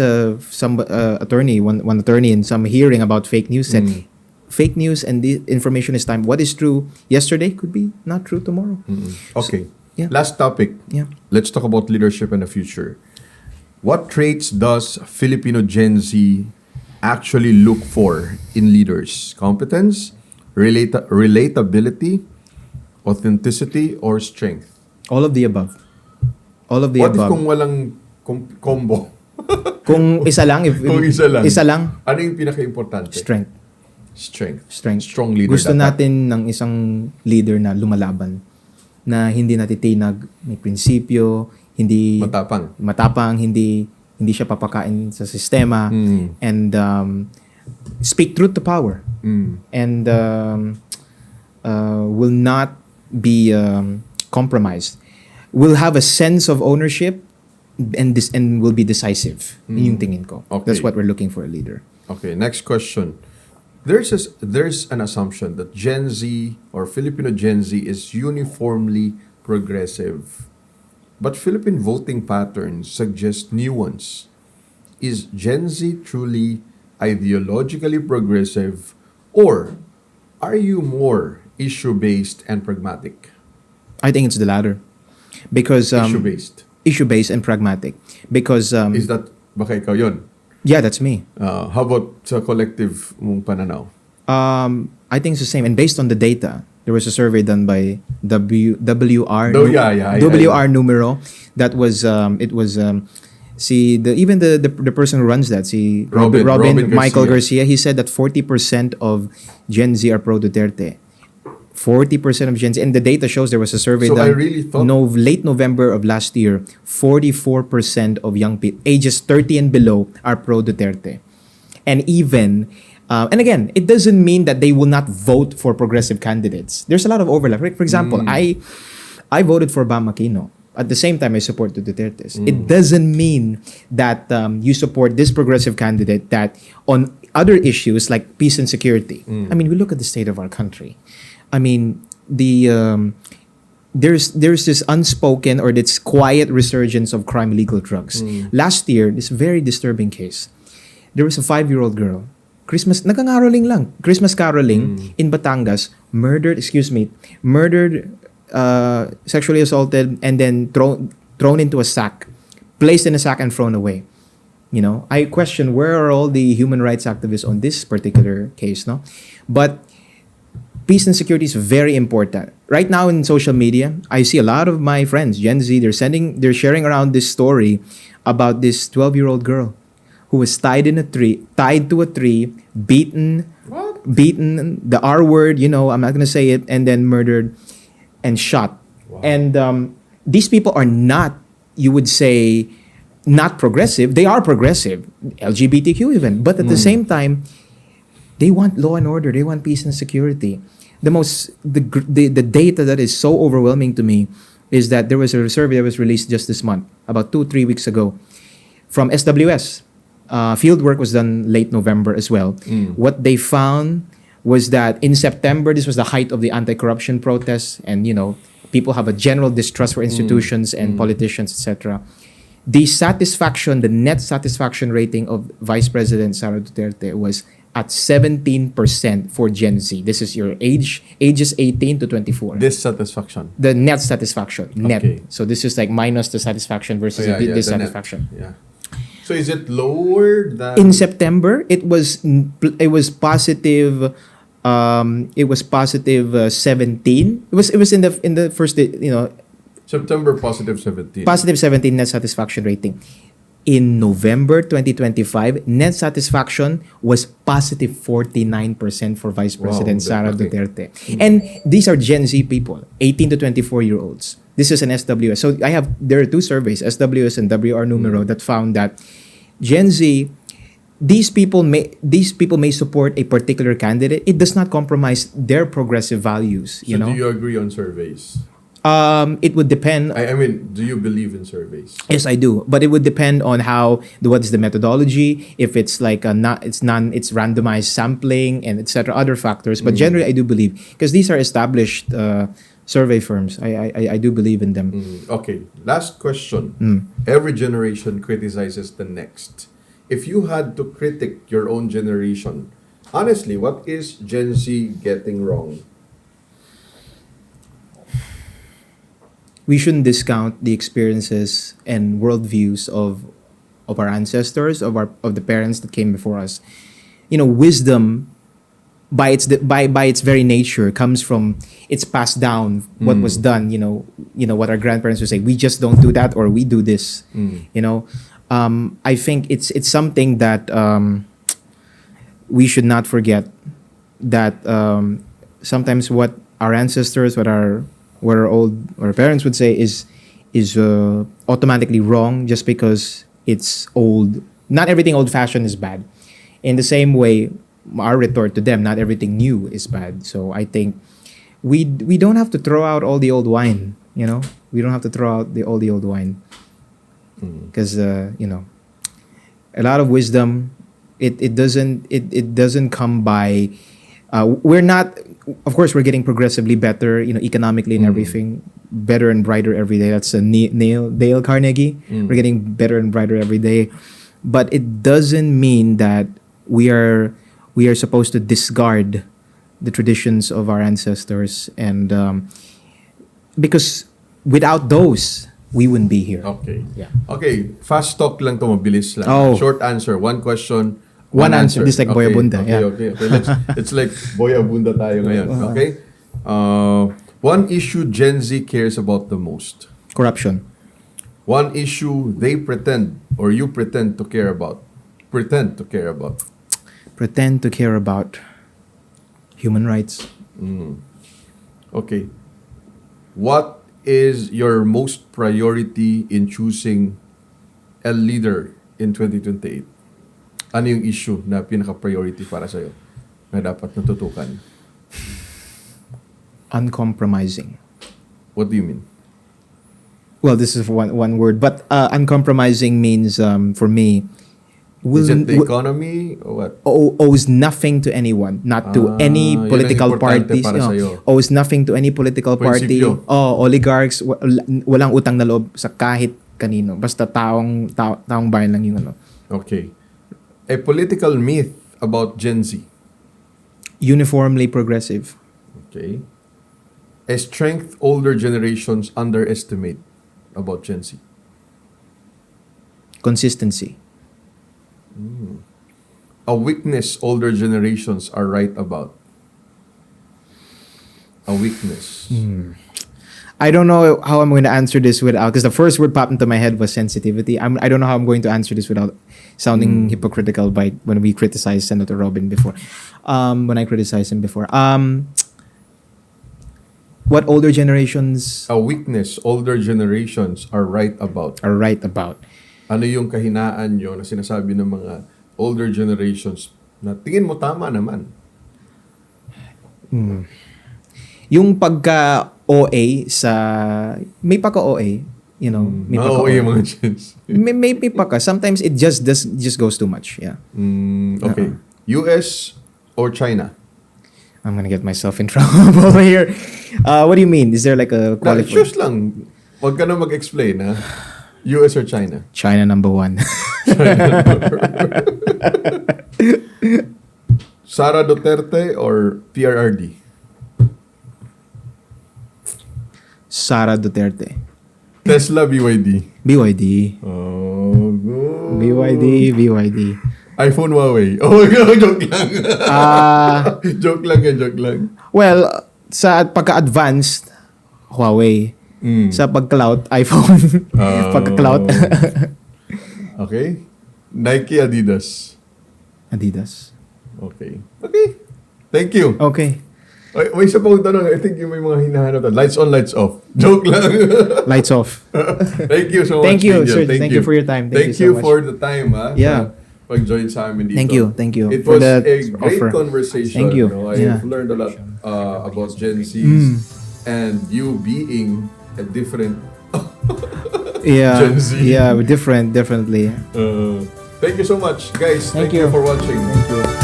some attorney, one attorney in some hearing about fake news said, fake news and the information is time. What is true yesterday could be not true tomorrow. Okay. So, last topic. Let's talk about leadership and the future. What traits does Filipino Gen Z actually look for in leaders? Competence, relatability, authenticity, or strength? All of the above. What if kung walang combo? Kung isa lang, isa lang. Ano yung pinaka-importante? Strength. Strong leader. Gusto natin ng isang leader na lumalaban, na hindi natitinag, may prinsipyo, hindi matapang, hindi siya papakain sa sistema, and speak truth to power, and will not be compromised. Will have a sense of ownership and will be decisive. Yun yung tingin ko. Okay. That's what we're looking for a leader. Okay, next question. There's an assumption that Gen Z or Filipino Gen Z is uniformly progressive. But Philippine voting patterns suggest nuance. Is Gen Z truly ideologically progressive, or are you more issue-based and pragmatic? I think it's the latter. Because Issue-based. issue-based and pragmatic. Because Is that, baka ikaw yun? yeah, that's me. How about sa collective mong pananaw? I think it's the same. And based on the data, there was a survey done by WR WR Numero that was see the person who runs that, see Robin Michael Garcia. He said that 40% of Gen Z are pro Duterte. 40% of Gen Z, and the data shows there was a survey So done I really thought late November of last year. 44% of young people ages 30 and below are pro Duterte, and even and again, it doesn't mean that they will not vote for progressive candidates. There's a lot of overlap. Like, for example, I voted for Bam Aquino. At the same time, I support the Dutertes. It doesn't mean that you support this progressive candidate that on other issues like peace and security. I mean, we look at the state of our country. I mean, there's this unspoken or this quiet resurgence of crime, illegal drugs. Last year, this very disturbing case. There was a 5-year-old girl, Christmas caroling in Batangas, murdered, sexually assaulted, and then thrown into a sack, placed in a sack and thrown away. You know, I question where are all the human rights activists on this particular case, no? But peace and security is very important. Right now in social media, I see a lot of my friends, Gen Z, they're sharing around this story about this 12-year-old girl who was tied to a tree, beaten, the R word, you know, I'm not gonna say it, and then murdered and shot. Wow. And these people are not, you would say, not progressive. They are progressive, LGBTQ even, but at the same time, they want law and order. They want peace and security. The data that is so overwhelming to me is that there was a survey that was released just this month, about 2-3 weeks ago, from SWS. Field work was done late November as well. What they found was that in September, this was the height of the anti-corruption protests, and you know, people have a general distrust for institutions and politicians, etc. The net satisfaction rating of Vice President Sara Duterte was at 17% for Gen Z. This is your ages 18 to 24. Dissatisfaction. The net satisfaction. Net. Okay. So this is like minus the satisfaction versus the dissatisfaction. Yeah. So is it lower than in September? It was positive. It was positive 17. It was in the first day, you know. September positive 17. Positive 17 net satisfaction rating. In November 2025, net satisfaction was positive 49% for Vice President Sara Duterte. And these are Gen Z people, 18 to 24-year-olds. This is an SWS. So there are two surveys, SWS and WR Numero, that found that Gen Z, these people may support a particular candidate. It does not compromise their progressive values. You know. Do you agree on surveys? It would depend. I mean, do you believe in surveys? Yes, I do. But it would depend on what is the methodology. If it's like it's randomized sampling and etc. Other factors. But generally, I do believe because these are established survey firms. I do believe in them. Okay. Last question. Every generation criticizes the next. If you had to critic your own generation, honestly, what is Gen Z getting wrong? We shouldn't discount the experiences and worldviews of our ancestors, of the parents that came before us. You know, wisdom by its very nature comes from, it's passed down what was done. You know what our grandparents would say. We just don't do that, or we do this. You know, I think it's something that we should not forget, that sometimes what our ancestors, what our parents would say is automatically wrong just because it's old. Not everything old-fashioned is bad. In the same way, our retort to them, not everything new is bad. So I think we don't have to throw out all the old wine. You know, we don't have to throw out all the old wine because you know, a lot of wisdom. It doesn't come by. We're not. Of course, we're getting progressively better, you know, economically and everything, better and brighter every day. That's Dale Carnegie. We're getting better and brighter every day, but it doesn't mean that we are supposed to discard the traditions of our ancestors, and because without those, we wouldn't be here. Okay. Yeah. Okay, fast talk lang to, mabilis lang. Oh. Short answer, one question, One answer. This like Boy Abunda, Okay, yeah. okay. It's like Boy Abunda tayo ngayon. Okay? One issue Gen Z cares about the most. Corruption. One issue they pretend or you pretend to care about. Pretend to care about. Pretend to care about human rights. Okay. What is your most priority in choosing a leader in 2028? Ano yung issue na pinaka-priority para sa'yo na dapat natutukan? Uncompromising. What do you mean? Well, this is one word, but uncompromising means for me, Is it the economy or what? owes nothing to anyone, not to any yun ang political importante parties. para sa'yo. Owes nothing to any political party. Prinsipyo. Oligarchs, walang utang na loob sa kahit kanino. Basta taong bayan lang yung ano. Okay. A political myth about Gen Z. Uniformly progressive. Okay. A strength older generations underestimate about Gen Z. Consistency. A weakness older generations are right about. A weakness. I don't know how I'm going to answer this without, because the first word popped into my head was sensitivity. I don't know how I'm going to answer this without sounding hypocritical by when we criticized Senator Robin before. When I criticized him before. What older generations A weakness older generations are right about. are right about. Ano yung kahinaan nyo na sinasabi ng mga older generations na tingin mo tama naman? Yung pagka-OA sa... May pagka-OA, you know. May Oo, yung mga Gens. may pagka. Sometimes it just goes too much, yeah. Okay. US or China? I'm gonna get myself in trouble here. What do you mean? Is there like a qualifier? Choose lang. Huwag ka na mag-explain, ha? US or China? China number 1. Sara Duterte or PRRD? Sara Duterte. Tesla, BYD? BYD. Oh, good. BYD. iPhone, Huawei. Oh my God, joke lang. Joke lang yan, joke lang. Well, sa pagka-advanced, Huawei. Sa pag-cloud, iPhone. Pagka-cloud. Okay. Nike, Adidas. Adidas. Okay. Thank you. Okay. Ay, may isa pa akong tanong. I think yung may mga hinahanap. Lights on, lights off. Joke lang. Lights off. Thank you so much. Thank you, Angel. sir. Thank you for your time. Thank Thank you you so much. for the time, ha? Yeah. Pag-join sa amin dito. Thank you. It for was that a great offer. conversation. Thank you. I've learned a lot about Gen Zs and you being a different Gen Z. Yeah, different, definitely. Thank you so much, guys. Thank Thank you you. for watching. Thank you.